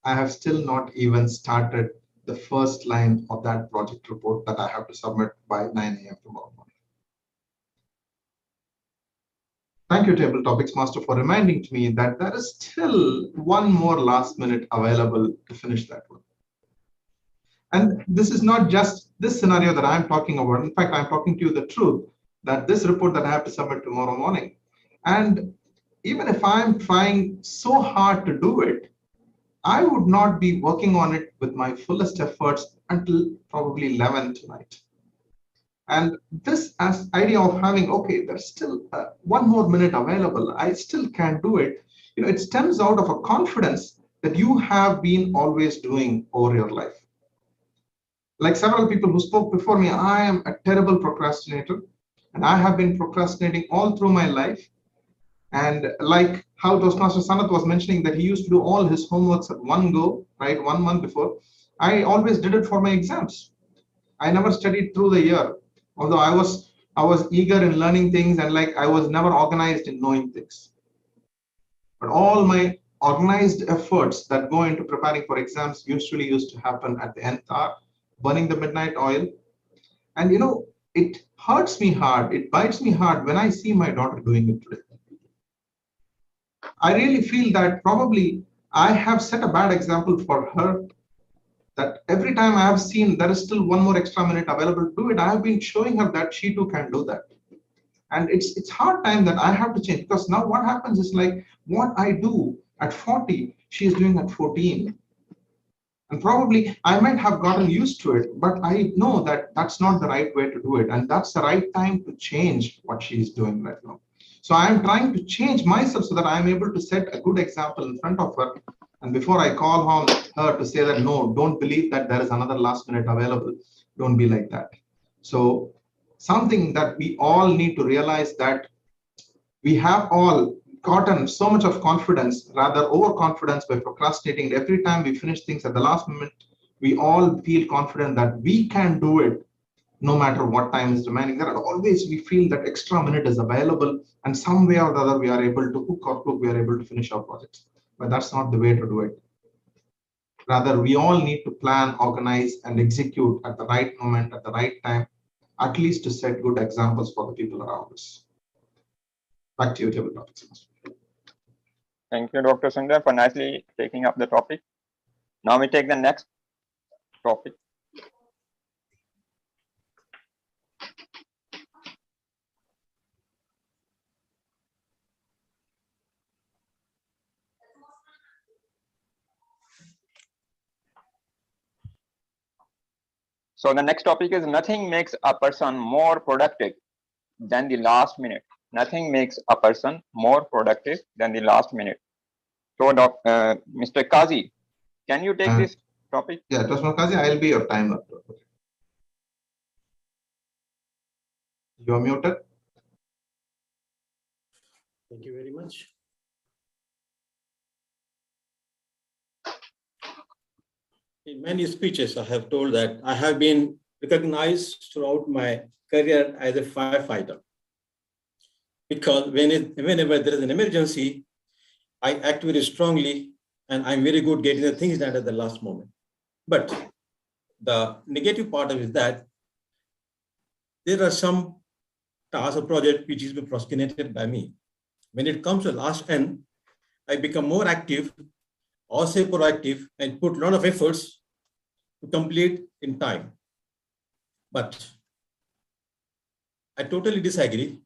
I have still not even started the first line of that project report that I have to submit by 9 a.m. tomorrow morning. Thank you, Table Topics Master, for reminding me that there is still one more last minute available to finish that one. And this is not just this scenario that I'm talking about. In fact, I'm talking to you the truth that this report that I have to submit tomorrow morning. And even if I'm trying so hard to do it, I would not be working on it with my fullest efforts until probably 11 tonight. And this idea of having, okay, there's still one more minute available, I still can't do it. You know, it stems out of a confidence that you have been always doing over your life. Like several people who spoke before me, I am a terrible procrastinator, and I have been procrastinating all through my life. And like how Toastmaster Sanat was mentioning that he used to do all his homeworks at one go, right, 1 month before, I always did it for my exams. I never studied through the year, although I was eager in learning things, and like I was never organized in knowing things. But all my organized efforts that go into preparing for exams usually used to happen at the nth hour, burning the midnight oil. And you know, it hurts me hard, it bites me hard when I see my daughter doing it today. I really feel that probably I have set a bad example for her, that every time I have seen there is still one more extra minute available to do it, I have been showing her that she too can do that. And it's hard time that I have to change, because now what happens is like what I do at 40, she is doing at 14. And probably I might have gotten used to it, but I know that that's not the right way to do it. And that's the right time to change what she is doing right now. So I'm trying to change myself so that I'm able to set a good example in front of her. And before I call on her to say that, no, don't believe that there is another last minute available. Don't be like that. So something that we all need to realize, that we have all gotten so much of confidence, rather overconfidence, by procrastinating. Every time we finish things at the last moment, we all feel confident that we can do it no matter what time is remaining. There are always, we feel that extra minute is available, and some way or the other we are able to hook or crook, we are able to finish our projects. But that's not the way to do it. Rather, we all need to plan, organize, and execute at the right moment, at the right time, at least to set good examples for the people around us. Back to you, table topics. Thank you, Dr. Sundar, for nicely taking up the topic. Now we take the next topic. So the next topic is, nothing makes a person more productive than the last minute. Nothing makes a person more productive than the last minute. So, Mr. Kazi, can you take this topic? Yeah, Toastmaster Kazi, I'll be your timer. You are muted. Thank you very much. In many speeches, I have told that I have been recognized throughout my career as a firefighter. Because whenever there is an emergency, I act very strongly, and I'm very good getting the things done at the last moment. But the negative part of it is that there are some tasks or projects which is procrastinated by me. When it comes to last end, I become more active, or say proactive, and put a lot of efforts to complete in time. But I totally disagree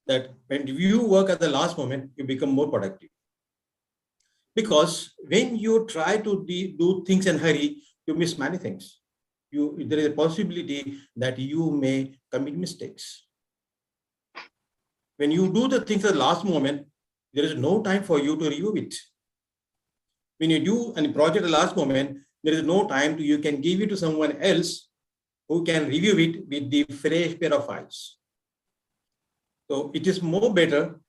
that when you work at the last moment, you become more productive. Because when you try to do things in a hurry, you miss many things. There is a possibility that you may commit mistakes. When you do the things at the last moment, there is no time for you to review it. When you do a project at the last moment, there is no time you can give it to someone else who can review it with the fresh pair of eyes. So it is more better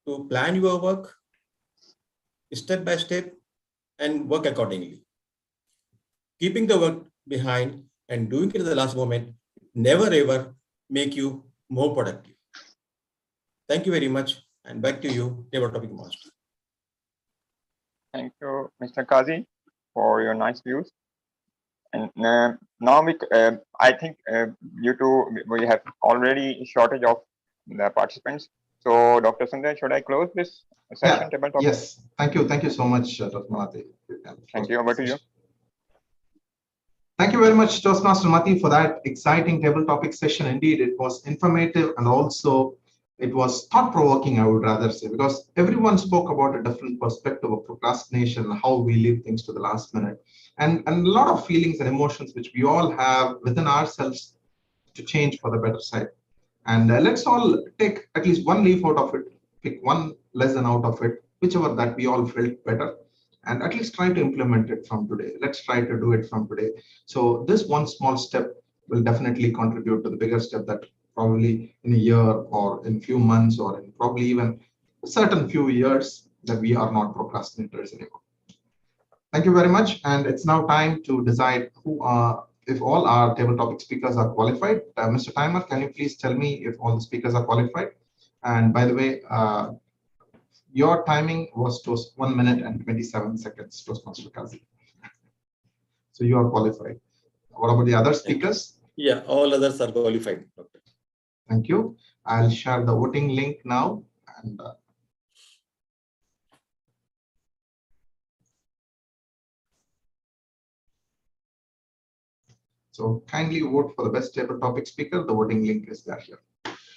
to plan your work step by step and work accordingly. Keeping the work behind and doing it at the last moment never ever make you more productive. Thank you very much, and back to you, table topic master. Thank you, Mr. Kazi, for your nice views. And now I think due to we have already shortage of the participants. So, Dr. Sundar, should I close this session? Yeah, yes, thank you so much, Dr. Malati. Thank you, over to you. Thank you very much, Toastmaster Mati, for that exciting table topic session. Indeed, it was informative, and also it was thought-provoking, I would rather say, because everyone spoke about a different perspective of procrastination and how we leave things to the last minute, and a lot of feelings and emotions which we all have within ourselves to change for the better side. And let's all take at least one leaf out of it, pick one lesson out of it, whichever that we all felt better, and at least try to implement it from today. Let's try to do it from today. So this one small step will definitely contribute to the bigger step that probably in a year or in few months or in probably even a certain few years that we are not procrastinators anymore. Thank you very much. And it's now time to decide if all our table topic speakers are qualified. Mr. Timer, can you please tell me if all the speakers are qualified? And by the way, your timing was 1 minute and 27 seconds, Toastmaster Kazi. So you are qualified. What about the other speakers? Yeah, all others are qualified, Doctor. Thank you. I'll share the voting link now. And so kindly vote for the best table topic speaker. The voting link is there here.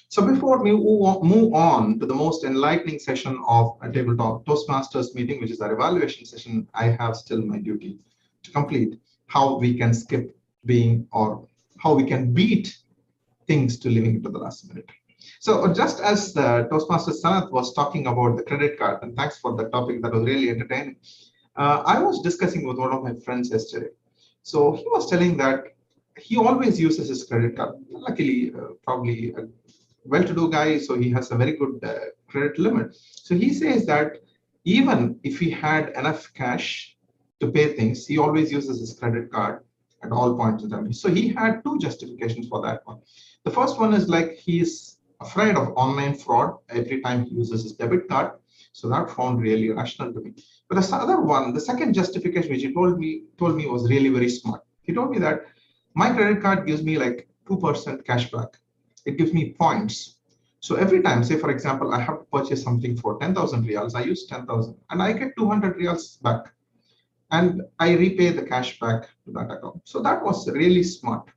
So before we move on to the most enlightening session of a tabletop Toastmasters meeting, which is our evaluation session, I have still my duty to complete how we can skip being, or how we can beat things to living to the last minute. So just as the Toastmaster Sanath was talking about the credit card, and thanks for the topic, that was really entertaining. I was discussing with one of my friends yesterday. So he was telling that he always uses his credit card. Luckily, probably a well-to-do guy, so he has a very good credit limit. So he says that even if he had enough cash to pay things, he always uses his credit card at all points in time. So he had two justifications for that one. The first one is like he's afraid of online fraud every time he uses his debit card. So that found really rational to me. But the other one, the second justification which he told me was really very smart. He told me that my credit card gives me like 2% cash back. It gives me points. So every time, say for example, I have to purchase something for 10,000 reals, I use 10,000 and I get 200 reals back, and I repay the cash back to that account. So that was really smart.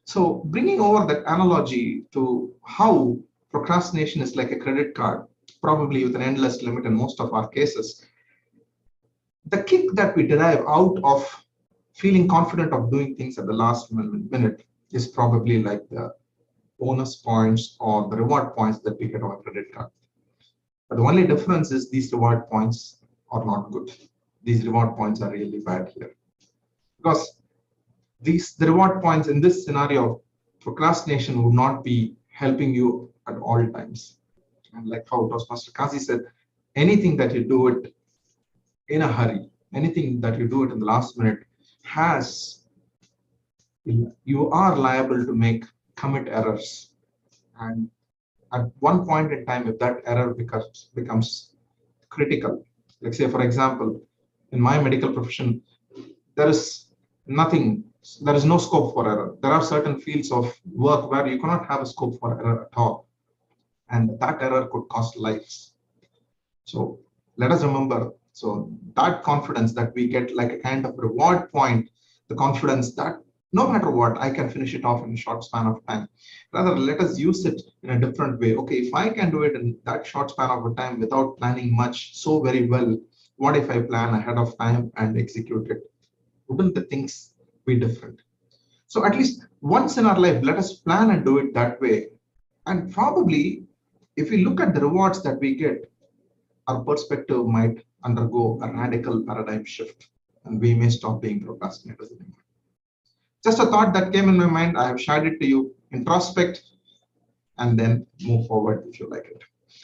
So bringing over that analogy to how procrastination is like a credit card, probably with an endless limit in most of our cases, the kick that we derive out of feeling confident of doing things at the last minute is probably like the bonus points or the reward points that we get on a credit card. But the only difference is these reward points are not good. These reward points are really bad here. Because the reward points in this scenario of procrastination would not be helping you at all times. And like how Toastmaster Kazi said, anything that you do it in a hurry, anything that you do it in the last minute you are liable to commit errors. And at one point in time, if that error becomes critical, like say for example, in my medical profession, there is no scope for error. There are certain fields of work where you cannot have a scope for error at all, and that error could cost lives. So let us remember, so that confidence that we get, like a kind of reward point, the confidence that no matter what, I can finish it off in a short span of time. Rather, let us use it in a different way. Okay, if I can do it in that short span of a time without planning much so very well, what if I plan ahead of time and execute it? Wouldn't the things be different? So at least once in our life, let us plan and do it that way. And probably, if we look at the rewards that we get, our perspective might undergo a radical paradigm shift, and we may stop being procrastinators anymore. Just a thought that came in my mind. I have shared it to you. Introspect and then move forward if you like it.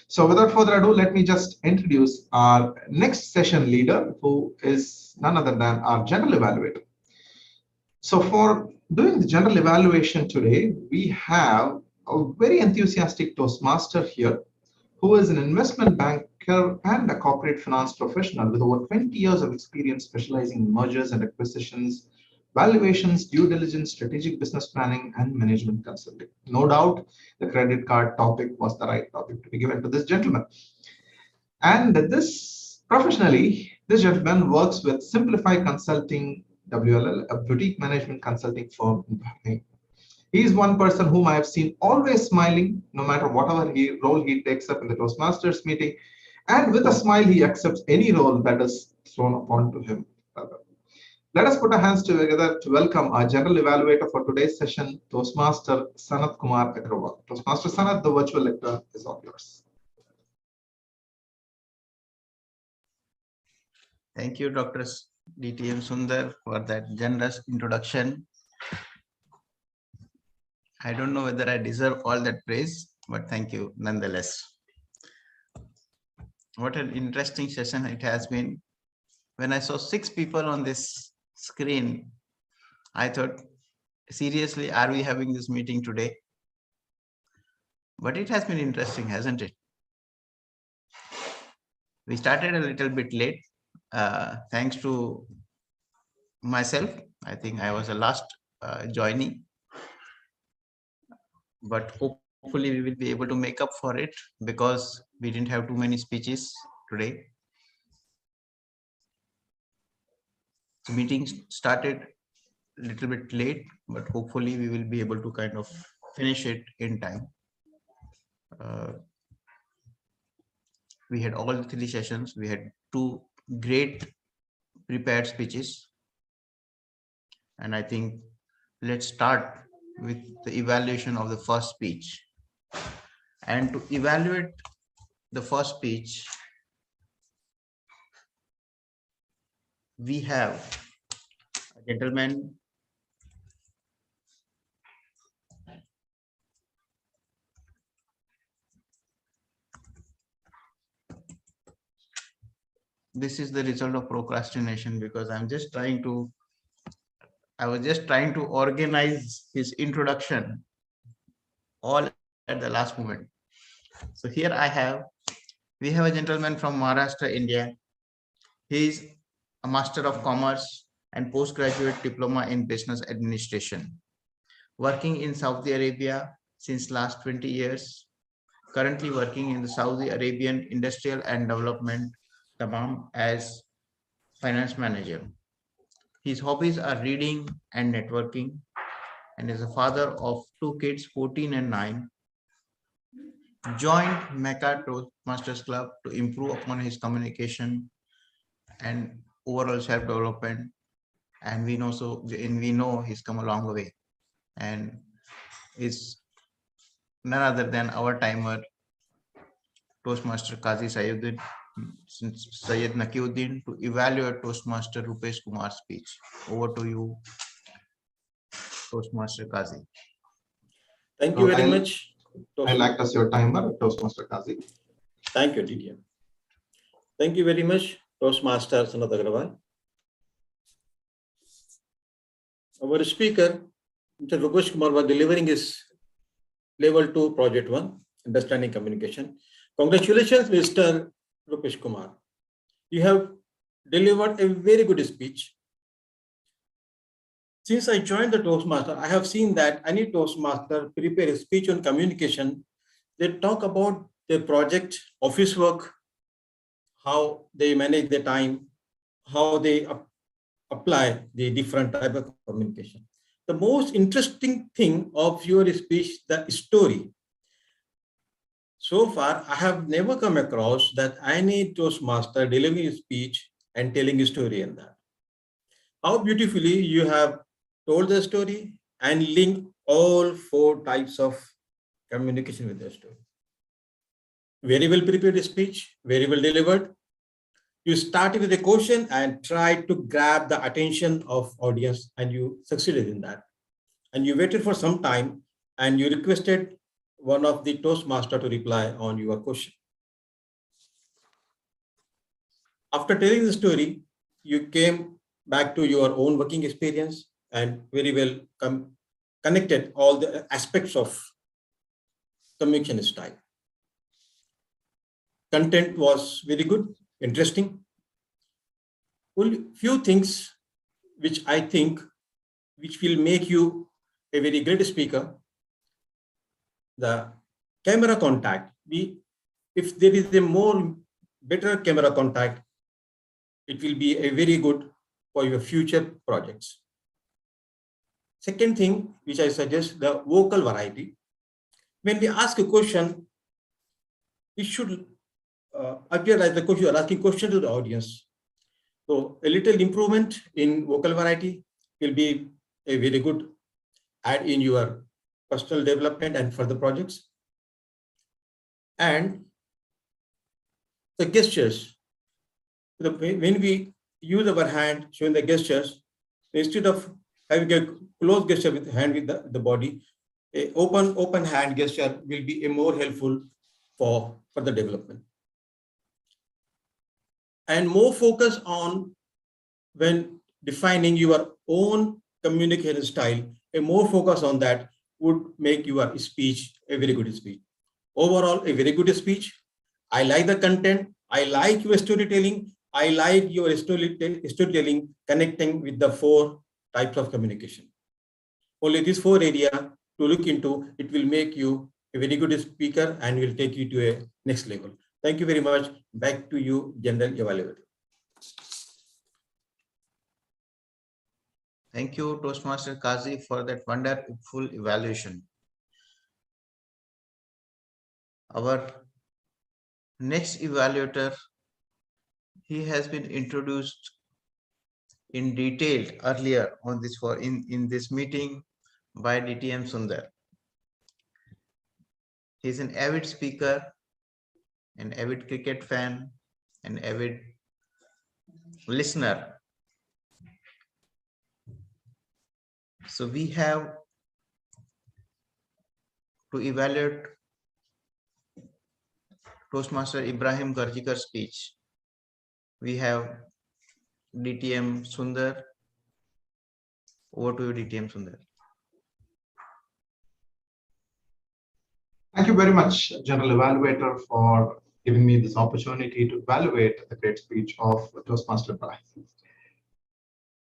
So without further ado, let me just introduce our next session leader, who is none other than our general evaluator. So for doing the general evaluation today, we have a very enthusiastic Toastmaster here, who is an investment banker and a corporate finance professional with over 20 years of experience specializing in mergers and acquisitions, valuations, due diligence, strategic business planning, and management consulting. No doubt the credit card topic was the right topic to be given to this gentleman. And professionally, this gentleman works with Simplify Consulting, WLL, a boutique management consulting firm in Bahrain. He is one person whom I have seen always smiling, no matter whatever role he takes up in the Toastmasters meeting. And with a smile, he accepts any role that is thrown upon to him. Let us put our hands together to welcome our general evaluator for today's session, Toastmaster Sanath Kumar Agrawal. Toastmaster Sanath, the virtual lecture is all yours. Thank you, Dr. DTM Sundar, for that generous introduction. I don't know whether I deserve all that praise, but thank you nonetheless. What an interesting session it has been. When I saw 6 people on this screen, I thought, seriously, are we having this meeting today? But it has been interesting, hasn't it? We started a little bit late, thanks to myself. I think I was the last joinee. But hopefully we will be able to make up for it because we didn't have too many speeches today. The meeting started a little bit late, but hopefully we will be able to kind of finish it in time. We had all the 3 sessions. We had 2 great prepared speeches. And I think let's start with the evaluation of the first speech. And to evaluate the first speech, we have a gentleman. This is the result of procrastination because I was just trying to organize his introduction all at the last moment. So here we have a gentleman from Maharashtra, India. He is a Master of Commerce and postgraduate diploma in business administration, working in Saudi Arabia since last 20 years, currently working in the Saudi Arabian Industrial and Development Tamam as finance manager. His hobbies are reading and networking, and is a father of 2 kids, 14 and 9. Joined MECA Toastmasters Club to improve upon his communication and overall self-development. And we know he's come a long way, and is none other than our timer, Toastmaster Qazi Syed Nakiuddin, to evaluate Toastmaster Rupesh Kumar's speech. Over to you, Toastmaster Qazi. Thank you very much. I'll act as your timer, Toastmaster Qazi. Thank you, DTM. Thank you very much, Toastmaster Sanat Agrawal. Our speaker, Mr. Rupesh Kumar, was delivering his level 2 project 1, understanding communication. Congratulations, Mr. Rupesh Kumar. You have delivered a very good speech. Since I joined the Toastmaster, I have seen that any Toastmaster prepare a speech on communication. They talk about their project, office work, how they manage their time, how they apply the different type of communication. The most interesting thing of your speech, the story. So far, I have never come across that any Toastmaster delivering a speech and telling a story in that. How beautifully you have told the story and linked all 4 types of communication with the story. Very well prepared speech, very well delivered. You started with a question and tried to grab the attention of audience, and you succeeded in that. And you waited for some time and you requested one of the Toastmaster to reply on your question. After telling the story, you came back to your own working experience and very well connected all the aspects of communication style. Content was very good, interesting. Only few things which I think which will make you a very great speaker. The camera contact. If there is a more better camera contact, it will be a very good for your future projects. Second thing which I suggest, the vocal variety. When we ask a question, it should appear as the question, you are asking question to the audience. So a little improvement in vocal variety will be a very good add in your personal development and further projects. And the gestures. When we use our hand showing the gestures, instead of having a close gesture with the hand with the body, a open hand gesture will be a more helpful for the development. And more focus on when defining your own communication style, a more focus on that would make your speech a very good speech. Overall, a very good speech. I like the content. I like your storytelling. I like your storytelling connecting with the 4 types of communication. Only these 4 areas to look into, it will make you a very good speaker and will take you to a next level. Thank you very much. Back to you, General Evaluator. Thank you, Toastmaster Qazi, for that wonderful evaluation. Our next evaluator, he has been introduced in detail earlier on this in this meeting by DTM Sundar. He's an avid speaker, an avid cricket fan, an avid listener. So we have to evaluate Toastmaster Ibrahim Garjikar's speech. We have DTM Sundar. Over to you, DTM Sundar. Thank you very much, General Evaluator, for giving me this opportunity to evaluate the great speech of Toastmaster Ibrahim.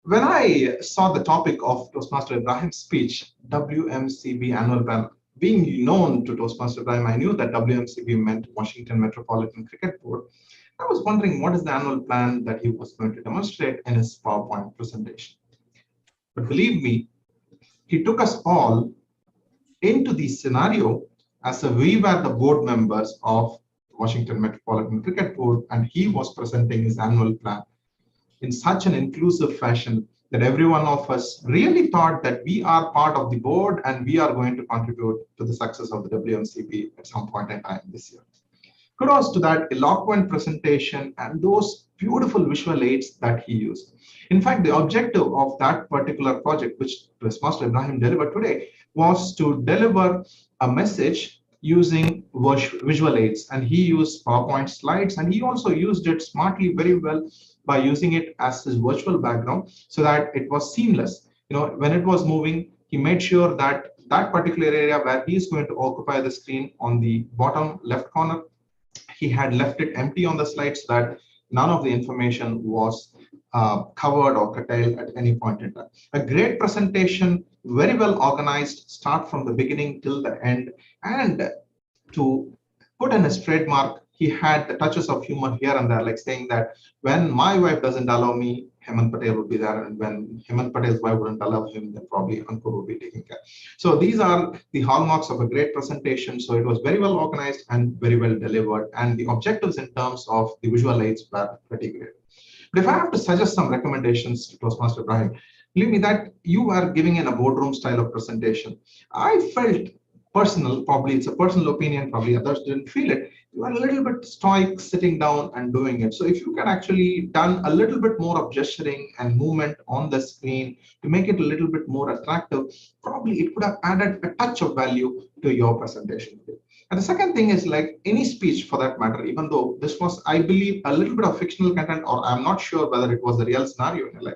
When I saw the topic of Toastmaster Ibrahim's speech, WMCB annual plan, being known to Toastmaster Ibrahim, I knew that WMCB meant Washington Metropolitan Cricket Board. I was wondering what is the annual plan that he was going to demonstrate in his PowerPoint presentation. But believe me, he took us all into the scenario as if we were the board members of Washington Metropolitan Cricket Board, and he was presenting his annual plan in such an inclusive fashion that every one of us really thought that we are part of the board and we are going to contribute to the success of the WMCB at some point in time this year. Kudos to that eloquent presentation and those beautiful visual aids that he used. In fact, the objective of that particular project, which Toastmaster Ibrahim delivered today, was to deliver a message using visual aids. And he used PowerPoint slides, and he also used it smartly very well by using it as his virtual background so that it was seamless. When it was moving, he made sure that that particular area where he's going to occupy the screen on the bottom left corner, he had left it empty on the slide so that none of the information was covered or curtailed at any point in time. A great presentation, very well organized, start from the beginning till the end. And to put in his trademark, he had the touches of humor here and there, like saying that when my wife doesn't allow me, Hemant Patel would be there, and when Hemant Patel's wife wouldn't allow him, then probably Ankur would be taking care. So these are the hallmarks of a great presentation. So it was very well organized and very well delivered, and the objectives in terms of the visual aids were pretty great. But if I have to suggest some recommendations to Toastmaster Ibrahim, believe me that you were giving in a boardroom style of presentation. I felt personal, probably it's a personal opinion, probably others didn't feel it. You are a little bit stoic sitting down and doing it. So if you can actually done a little bit more of gesturing and movement on the screen to make it a little bit more attractive, probably it could have added a touch of value to your presentation. And the second thing is, like any speech for that matter, even though this was, I believe, a little bit of fictional content, or I'm not sure whether it was the real scenario in your life,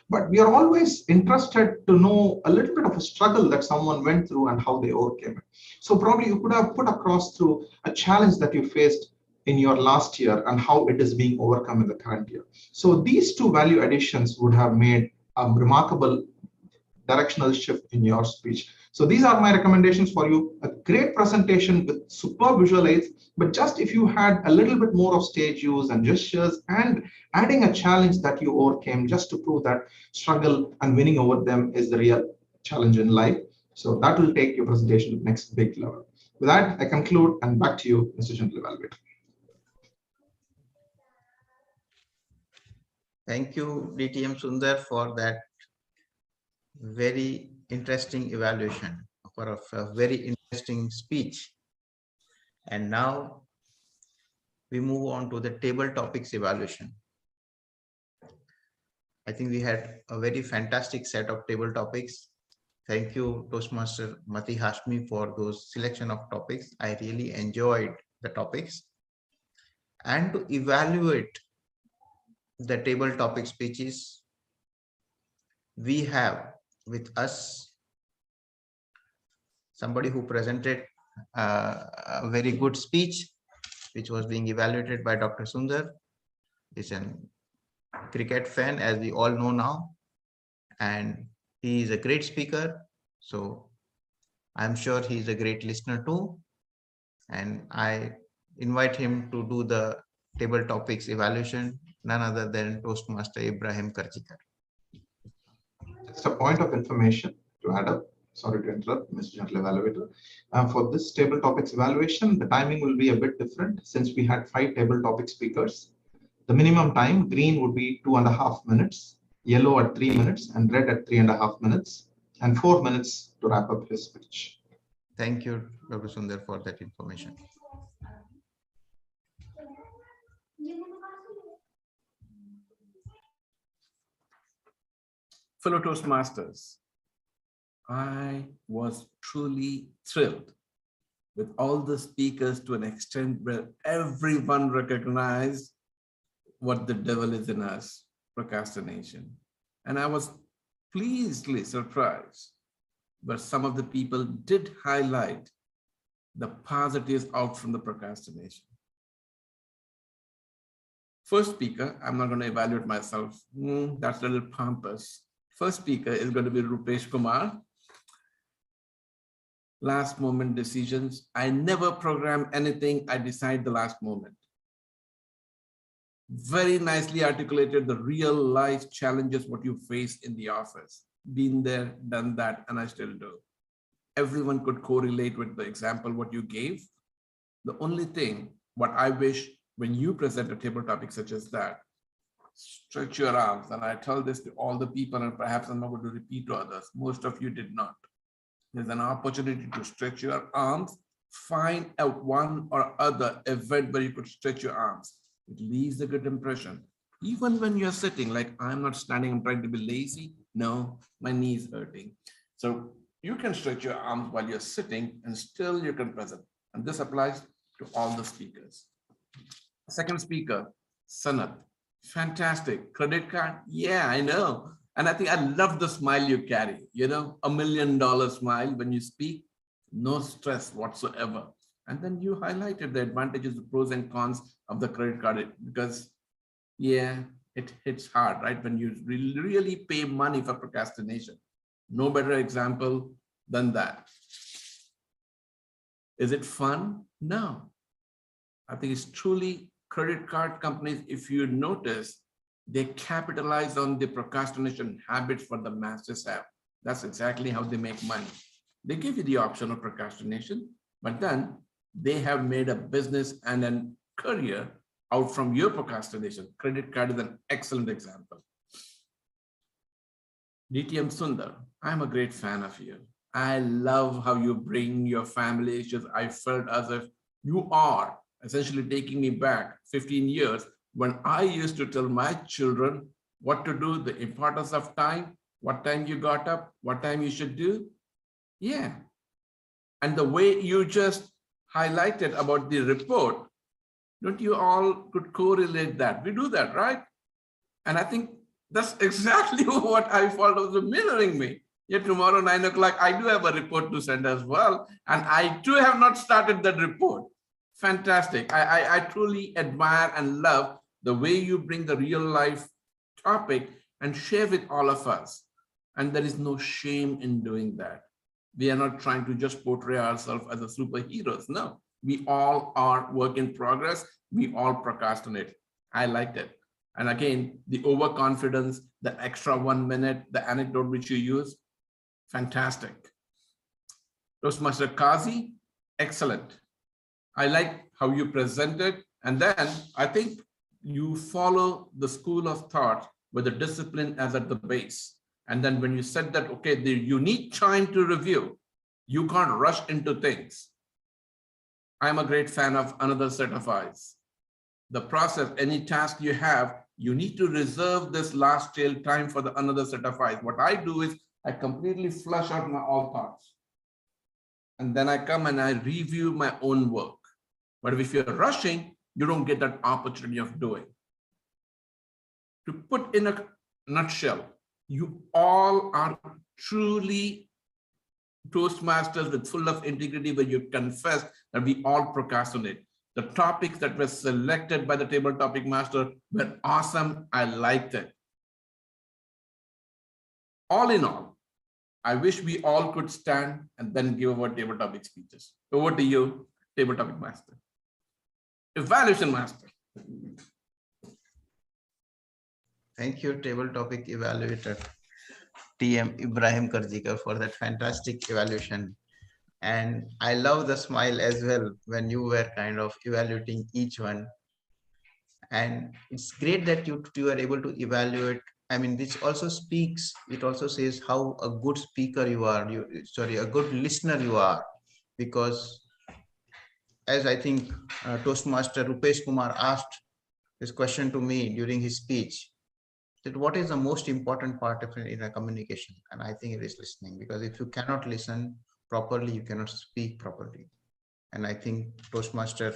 but we are always interested to know a little bit of a struggle that someone went through and how they overcame it. So probably you could have put across through a challenge that you faced in your last year and how it is being overcome in the current year. So these two value additions would have made a remarkable directional shift in your speech. So these are my recommendations for you. A great presentation with superb visual aids, but just if you had a little bit more of stage use and gestures and adding a challenge that you overcame just to prove that struggle and winning over them is the real challenge in life. So that will take your presentation to the next big level. With that, I conclude, and back to you, Mr. General Evaluator. Thank you, DTM Sundar, for that very interesting evaluation, for a very interesting speech. And now we move on to the table topics evaluation. I think we had a very fantastic set of table topics. Thank you, Toastmaster Mati Hashmi, for those selection of topics. I really enjoyed the topics. And to evaluate the table topic speeches, we have with us somebody who presented a very good speech, which was being evaluated by Dr. Sundar. He's a cricket fan, as we all know now, and he is a great speaker. So I'm sure he's a great listener too. And I invite him to do the table topics evaluation, none other than Toastmaster Ibrahim Garjikar. Just a point of information to add up. Sorry to interrupt, Mr. General Evaluator. For this table topics evaluation, the timing will be a bit different since we had 5 table topic speakers. The minimum time, green would be 2.5 minutes, yellow at 3 minutes, and red at 3.5 minutes, and 4 minutes to wrap up his speech. Thank you, Dr. Sundar, for that information. Fellow Toastmasters, I was truly thrilled with all the speakers to an extent where everyone recognized what the devil is in us, procrastination. And I was pleasantly surprised, but some of the people did highlight the positives out from the procrastination. First speaker, I'm not going to evaluate myself. That's a little pompous. First speaker is going to be Rupesh Kumar. Last moment decisions. I never program anything. I decide the last moment. Very nicely articulated the real life challenges, what you face in the office. Been there, done that, and I still do. Everyone could correlate with the example what you gave. The only thing, what I wish when you present a table topic such as that, stretch your arms. And I tell this to all the people, and perhaps I'm not going to repeat to others. Most of you did not. There's an opportunity to stretch your arms. Find out one or other event where you could stretch your arms. It leaves a good impression. Even when you're sitting, like I'm not standing, I'm trying to be lazy. No, my knee is hurting. So you can stretch your arms while you're sitting and still you can present. And this applies to all the speakers. Second speaker, Sanat. Fantastic. Credit card? Yeah, I know. And I think I love the smile you carry, you know, $1 million smile when you speak, no stress whatsoever. And then you highlighted the advantages, the pros and cons of the credit card because, yeah, it hits hard, right? When you really pay money for procrastination. No better example than that. Is it fun? No. I think it's truly credit card companies, if you notice, they capitalize on the procrastination habits for the masses have. That's exactly how they make money. They give you the option of procrastination, but then they have made a business and a career out from your procrastination. Credit card is an excellent example. DTM Sundar, I'm a great fan of you. I love how you bring your family issues. I felt as if you are essentially taking me back 15 years when I used to tell my children what to do, the importance of time, what time you got up, what time you should do. Yeah. And the way you just highlighted about the report, don't you all could correlate that? We do that, right? And I think that's exactly what I felt was mirroring me. Yet tomorrow, 9 o'clock, I do have a report to send as well. And I too have not started that report. Fantastic. I truly admire and love the way you bring the real life topic and share with all of us. And there is no shame in doing that. We are not trying to just portray ourselves as a superheroes. No, we all are work in progress. We all procrastinate. I liked it. And again, the overconfidence, the extra 1 minute, the anecdote which you use, fantastic. Toastmaster Kazi, excellent. I like how you presented. And then I think you follow the school of thought where the discipline is at the base. And then when you said that, okay, you need time to review, you can't rush into things. I'm a great fan of another set of eyes. The process, any task you have, you need to reserve this last tail time for the another set of eyes. What I do is I completely flush out my all thoughts. And then I come and I review my own work. But if you're rushing, you don't get that opportunity of doing. To put in a nutshell, you all are truly Toastmasters with full of integrity where you confess that we all procrastinate. The topics that were selected by the table topic master were awesome. I liked it. All in all, I wish we all could stand and then give our table topic speeches. Over to you, table topic master. Evaluation master. Thank you, table topic evaluator, TM Ibrahim Karjikar, for that fantastic evaluation. And I love the smile as well when you were kind of evaluating each one. And it's great that you are able to evaluate. I mean, this also speaks, it also says how a good speaker you are, a good listener you are. because as I think Toastmaster Rupesh Kumar asked this question to me during his speech, that what is the most important part of in a communication? And I think it is listening, because if you cannot listen properly, you cannot speak properly. And I think Toastmaster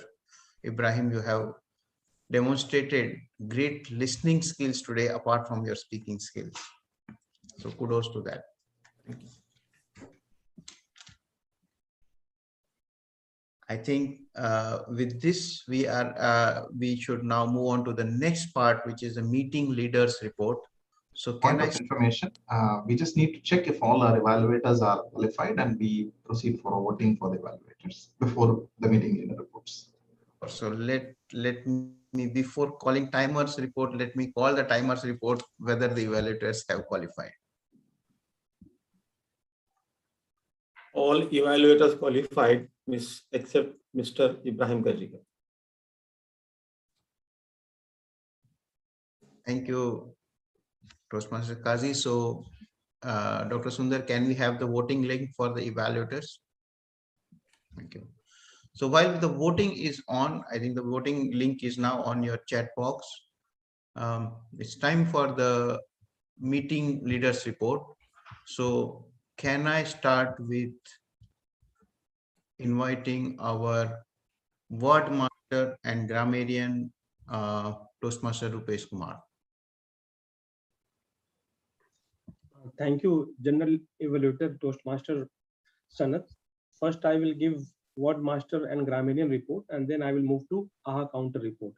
Ibrahim, you have demonstrated great listening skills today apart from your speaking skills. So kudos to that. Thank you. I think with this, we should now move on to the next part, which is the meeting leaders report. So Point of information, we just need to check if all our evaluators are qualified, and we proceed for voting for the evaluators before the meeting leader reports. So let me, before calling timers report, let me call the timers report whether the evaluators have qualified. All evaluators qualified, except Mr. Ibrahim Garjigar. Thank you, Toastmaster Kazi. So, Dr. Sundar, can we have the voting link for the evaluators? Thank you. So while the voting is on, I think the voting link is now on your chat box. It's time for the meeting leaders report. So can I start with inviting our word master and grammarian, Toastmaster Rupesh Kumar. Thank you, General Evaluator Toastmaster Sanath. First, I will give word master and grammarian report, and then I will move to AHA counter report.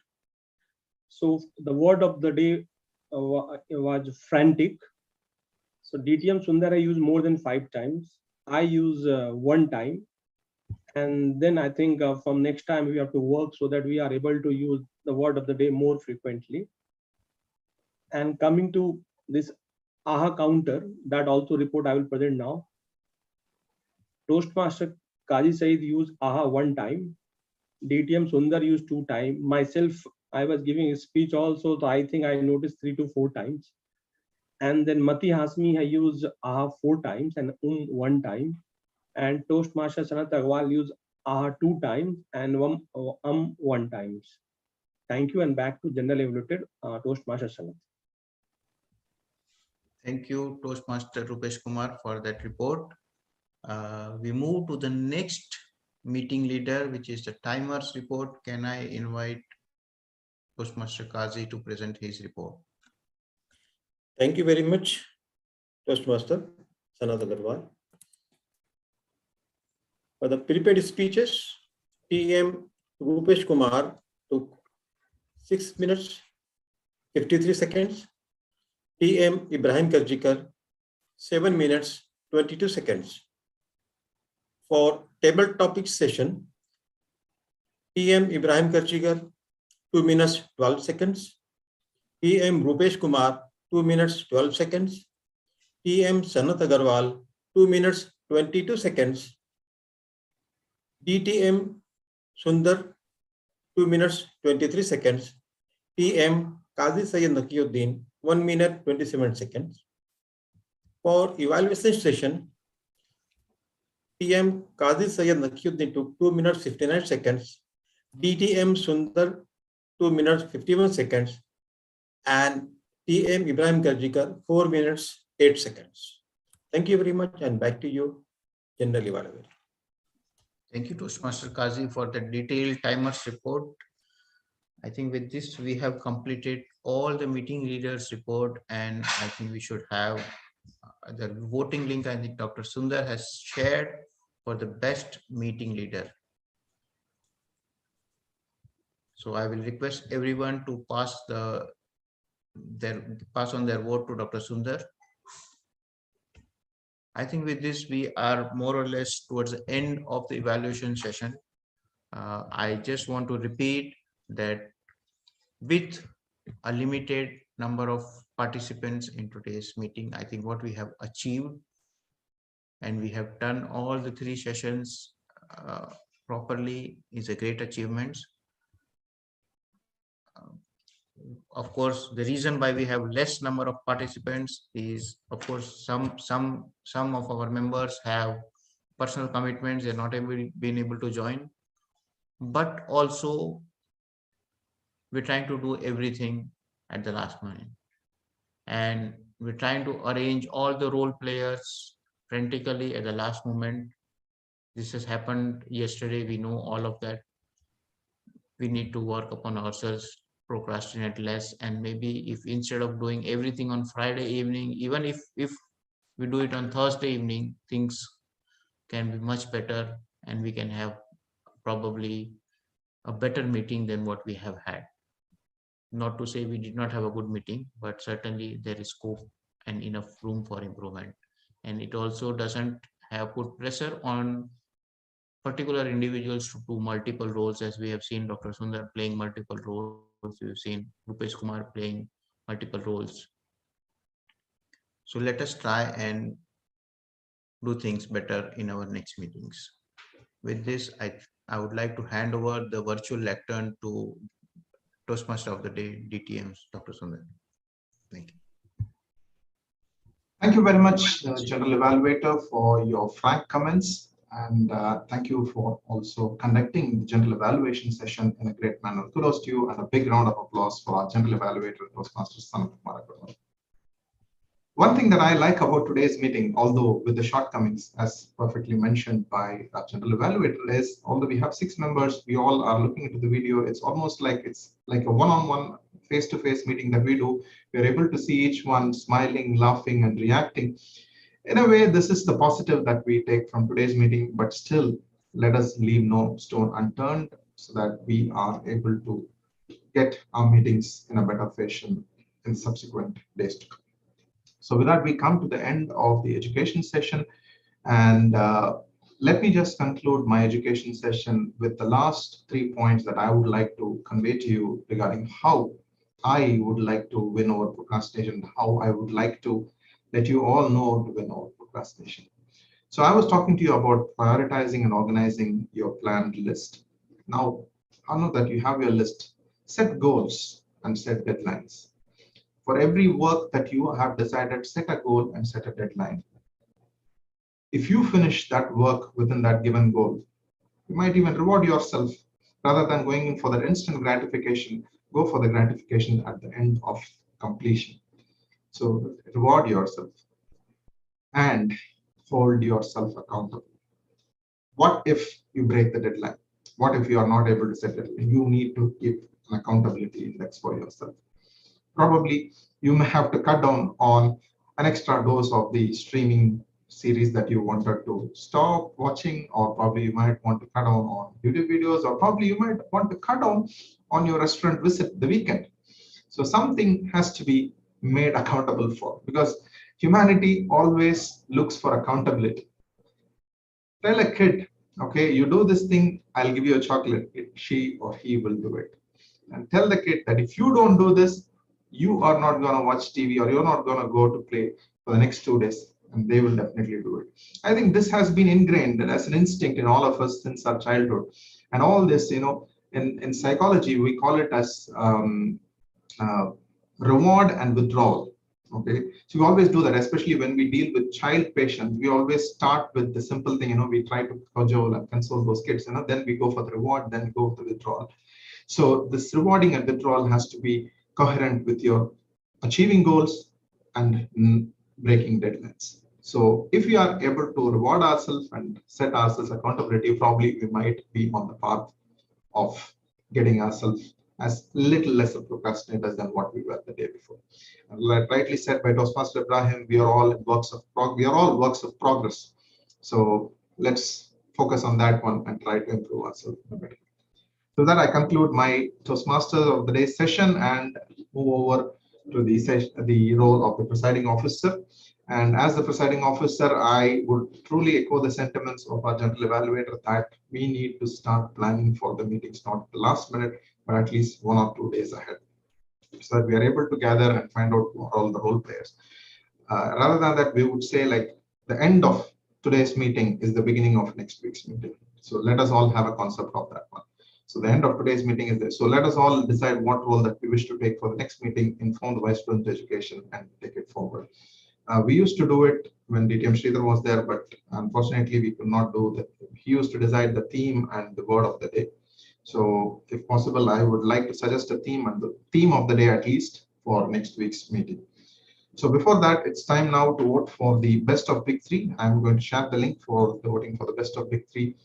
So the word of the day was frantic. So DTM Sundar I use more than 5 times. I use 1 time. And then I think from next time we have to work so that we are able to use the word of the day more frequently. And coming to this AHA counter, that also report I will present now. Toastmaster Kazi Said used AHA 1 time. DTM Sundar used 2 times. Myself, I was giving a speech also, so I think I noticed 3 to 4 times. And then Mati Hasmi I used AHA 4 times and 1 time. And Toastmaster Sanat Agrawal used AHA 2 times and 1 times. Thank you, and back to General Evaluated Toastmaster Sanat. Thank you, Toastmaster Rupesh Kumar, for that report. We move to the next meeting leader, which is the timers report. Can I invite Toastmaster Kazi to present his report? Thank you very much, Toastmaster Sanat Agarwal. For the prepared speeches, TM Rupesh Kumar took 6 minutes, 53 seconds. TM Ibrahim Karjikar, 7 minutes, 22 seconds. For table topic session, TM Ibrahim Karjikar, 2 minutes, 12 seconds. TM Rupesh Kumar, 2 minutes, 12 seconds. TM Sanat Agarwal, 2 minutes, 22 seconds. DTM Sundar, 2 minutes, 23 seconds. TM Qazi Sayyid Nakiuddin, 1 minute, 27 seconds. For evaluation session, TM Qazi Sayyid Nakiuddin took 2 minutes, 59 seconds. DTM Sundar, 2 minutes, 51 seconds. And TM Ibrahim Karjikar, 4 minutes, 8 seconds. Thank you very much, and back to you, General Evaluator. Thank you, Toastmaster Kazi, for the detailed timers report. I think with this, we have completed all the meeting leaders report, and I think we should have the voting link. I think Dr. Sundar has shared for the best meeting leader. So I will request everyone to pass on their vote to Dr. Sundar. I think with this, we are more or less towards the end of the evaluation session. I just want to repeat that with a limited number of participants in today's meeting, I think what we have achieved, and we have done all the 3 sessions properly, is a great achievement. Of course, the reason why we have less number of participants is, of course, some of our members have personal commitments, they're not been able to join. But also, we're trying to do everything at the last minute. And we're trying to arrange all the role players frantically at the last moment. This has happened yesterday. We know all of that. We need to work upon ourselves, procrastinate less, and maybe if instead of doing everything on Friday evening, even if we do it on Thursday evening, things can be much better, and we can have probably a better meeting than what we have had. Not to say we did not have a good meeting, but certainly there is scope and enough room for improvement. And it also doesn't have put pressure on particular individuals to do multiple roles, as we have seen Dr. Sundar playing multiple roles. We've seen Rupesh Kumar playing multiple roles. So let us try and do things better in our next meetings. With this, I would like to hand over the virtual lectern to Toastmaster of the Day, DTMs, Dr. Sundar. Thank you. Thank you very much, General Evaluator, for your frank comments. And thank you for also conducting the general evaluation session in a great manner. Kudos to you, and a big round of applause for our general evaluator, Toastmasters Sanat Kumar. One thing that I like about today's meeting, although with the shortcomings, as perfectly mentioned by our general evaluator, is although we have 6 members, we all are looking into the video. It's almost like it's like a one-on-one, face-to-face meeting that we do. We're able to see each one smiling, laughing, and reacting. In a way, this is the positive that we take from today's meeting, but still, let us leave no stone unturned so that we are able to get our meetings in a better fashion in subsequent days to come. So with that, we come to the end of the education session. And let me just conclude my education session with the last 3 points that I would like to convey to you regarding how I would like to win over procrastination, how I would like to let you all know to win over procrastination. So I was talking to you about prioritizing and organizing your planned list. Now that you have your list, set goals and set deadlines. For every work that you have decided, set a goal and set a deadline. If you finish that work within that given goal, you might even reward yourself. Rather than going in for that instant gratification, go for the gratification at the end of completion. So reward yourself and hold yourself accountable. What if you break the deadline? What if you are not able to set it? You need to keep an accountability index for yourself. Probably you may have to cut down on an extra dose of the streaming series that you wanted to stop watching, or probably you might want to cut down on YouTube videos, or probably you might want to cut down on your restaurant visit the weekend. So something has to be made accountable for, because humanity always looks for accountability. Tell a kid, okay, you do this thing, I'll give you a chocolate. She or he will do it. And tell the kid that if you don't do this, you are not going to watch TV, or you're not going to go to play for the next 2 days, and they will definitely do it. I think this has been ingrained as an instinct in all of us since our childhood. And all this, in psychology, we call it as reward and withdrawal. Okay, so we always do that, especially when we deal with child patients. We always start with the simple thing, we try to cajole and console those kids, then we go for the reward, then go for the withdrawal. So this rewarding and withdrawal has to be coherent with your achieving goals and breaking deadlines. So if we are able to reward ourselves and set ourselves accountability, probably we might be on the path of getting ourselves as little less procrastinators than what we were the day before. And like rightly said by Toastmaster Ibrahim, we are all works of progress. So let's focus on that one and try to improve ourselves a bit. So that I conclude my Toastmasters of the day session and move over to the role of the presiding officer. And as the presiding officer, I would truly echo the sentiments of our general evaluator that we need to start planning for the meetings, not the last minute, but at least 1 or 2 days ahead, so that we are able to gather and find out who are all the role players. Rather than that, we would say like the end of today's meeting is the beginning of next week's meeting. So let us all have a concept of that one. So the end of today's meeting is there. So let us all decide what role that we wish to take for the next meeting, inform the Vice President of Education, and take it forward. We used to do it when DTM Sridhar was there, but unfortunately we could not do that. He used to decide the theme and the word of the day. So if possible, I would like to suggest a theme and the theme of the day at least for next week's meeting. So before that, it's time now to vote for the best of big three. I'm going to share the link for the voting for the best of big three.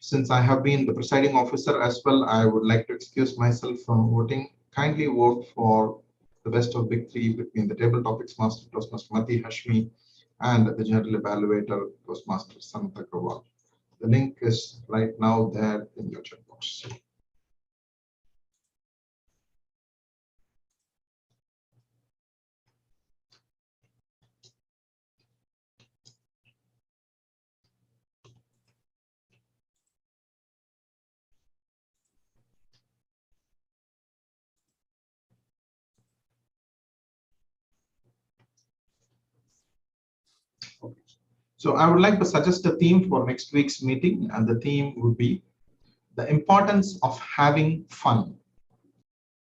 Since I have been the presiding officer as well, I would like to excuse myself from voting. Kindly vote for the best of big three between the table topics master, Toastmaster Mati Hashmi, and the general evaluator, Toastmaster Samantha Kawal. The link is right now there in your chat box. So I would like to suggest a theme for next week's meeting, and the theme would be the importance of having fun.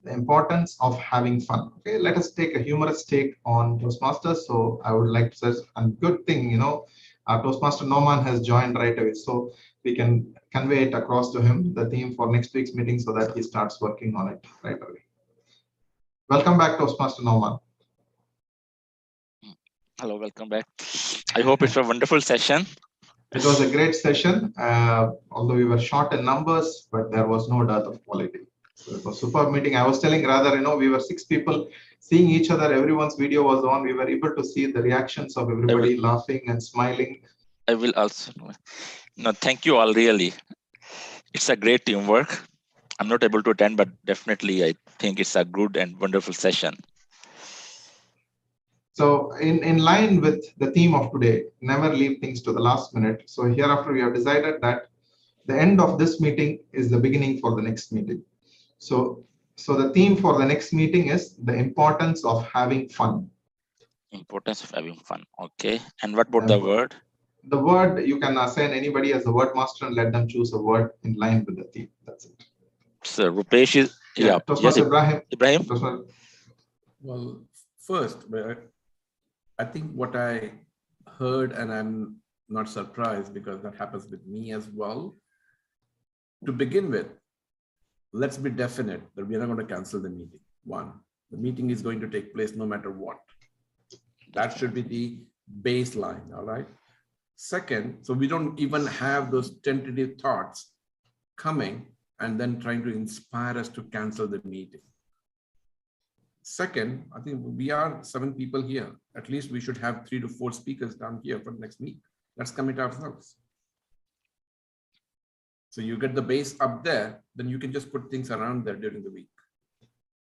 The importance of having fun. Okay, let us take a humorous take on Toastmasters. So I would like to say, and good thing, our Toastmaster Norman has joined right away, so we can convey it across to him, the theme for next week's meeting, so that he starts working on it right away. Welcome back, Toastmaster Norman. Hello, welcome back. I hope it's a wonderful session. It was a great session, although we were short in numbers, but there was no dearth of quality. So it was a superb meeting. I was telling rather, we were 6 people seeing each other. Everyone's video was on. We were able to see the reactions of everybody laughing and smiling. I will also. No, thank you all, really. It's a great teamwork. I'm not able to attend, but definitely I think it's a good and wonderful session. So in line with the theme of today, never leave things to the last minute. So hereafter, we have decided that the end of this meeting is the beginning for the next meeting. So the theme for the next meeting is the importance of having fun. Importance of having fun. Okay. And what about the word? The word, you can assign anybody as a word master and let them choose a word in line with the theme. That's it. So Rupesh is, yeah. Yes, Ibrahim. Well, first, I think what I heard, and I'm not surprised because that happens with me as well. To begin with, let's be definite that we are not going to cancel the meeting. One, the meeting is going to take place no matter what. That should be the baseline, all right? Second, so we don't even have those tentative thoughts coming and then trying to inspire us to cancel the meeting. Second, I think we are 7 people here. At least we should have 3 to 4 speakers down here for the next meet. Let's commit ourselves. So you get the base up there, then you can just put things around there during the week.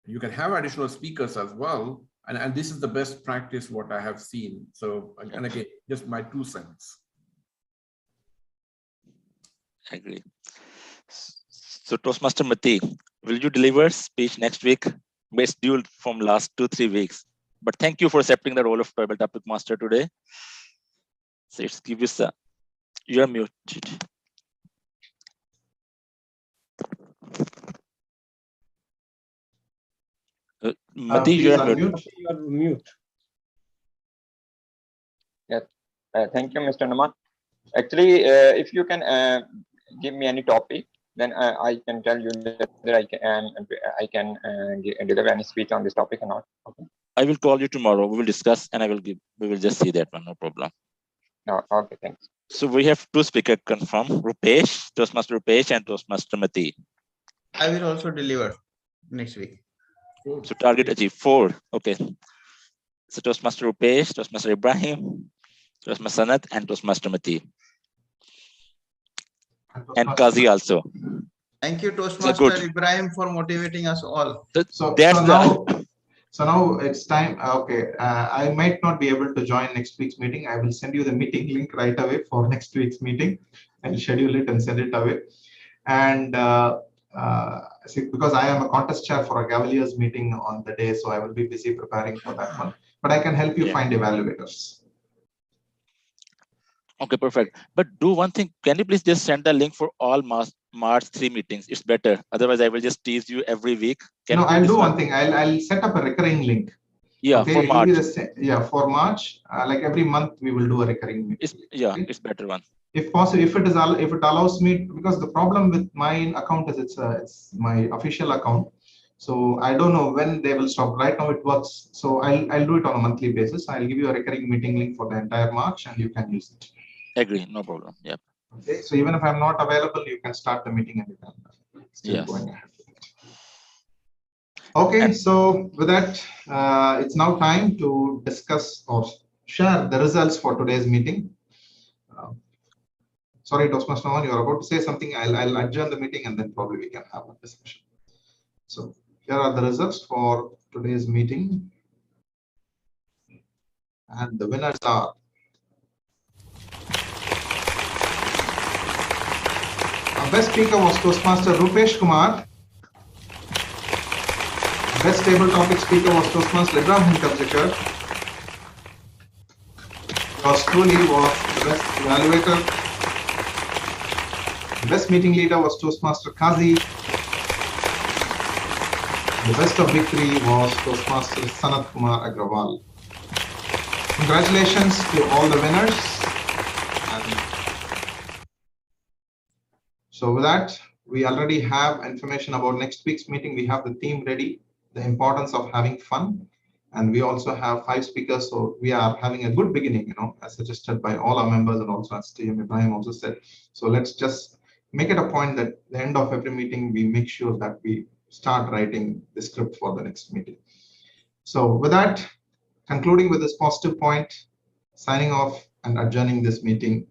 You can have additional speakers as well. And this is the best practice what I have seen. So, and again, just my 2 cents. I agree. So Toastmaster Mati, will you deliver speech next week? Best due from last 2-3 weeks. But thank you for accepting the role of Table Topic Master today. So let's give you a, you're muted. Mati, you're muted. You're mute. Yes. Thank you, Mr. Naman. Actually, if you can give me any topic, then I can tell you whether I can deliver any speech on this topic or not. Okay. I will call you tomorrow. We will discuss, and we will just see that one. No problem. No, okay, thanks. So we have 2 speakers confirmed: Rupesh, Toastmaster Rupesh, and Toastmaster Mati. I will also deliver next week. So target achieved 4. Okay. So Toastmaster Rupesh, Toastmaster Ibrahim, Toastmaster Sanat, and Toastmaster Mati. And Kazi also. Thank you, Toastmaster Ibrahim, for motivating us all. So now it's time. Okay, I might not be able to join next week's meeting. I will send you the meeting link right away for next week's meeting. I'll schedule it and send it away. And because I am a contest chair for a Cavaliers meeting on the day, so I will be busy preparing for that one. But I can help you find evaluators. Okay, perfect. But do one thing. Can you please just send the link for all March 3 meetings? It's better. Otherwise, I will just tease you every week. I'll do one thing. I'll set up a recurring link. Yeah, Okay, for it will be March. the same. Yeah, for March, like every month we will do a recurring meeting. Yeah, okay? it's better one. If possible, if it allows me, because the problem with my account is it's my official account, so I don't know when they will stop. Right now it works, so I'll do it on a monthly basis. I'll give you a recurring meeting link for the entire March, and you can use it. Agree, no problem. Yep. Okay, so even if I'm not available, you can start the meeting and you can still Yes. going ahead. Okay, so with that, it's now time to discuss or share the results for today's meeting. Sorry, Toastmaster Noman, you are about to say something. I'll adjourn the meeting and then probably we can have a discussion. So here are the results for today's meeting. And the winners are our best speaker was Toastmaster Rupesh Kumar. Best table topic speaker was Toastmaster Ibrahim Kabzikar. Yours truly was the best evaluator. The best meeting leader was Toastmaster Kazi. The best of victory was Toastmaster Sanat Kumar Agrawal. Congratulations to all the winners. And so with that, we already have information about next week's meeting. We have the theme ready, the importance of having fun. And we also have 5 speakers. So we are having a good beginning, as suggested by all our members and also as TM Ibrahim also said. So let's just make it a point that at the end of every meeting, we make sure that we start writing the script for the next meeting. So with that, concluding with this positive point, signing off and adjourning this meeting.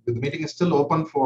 The meeting is still open for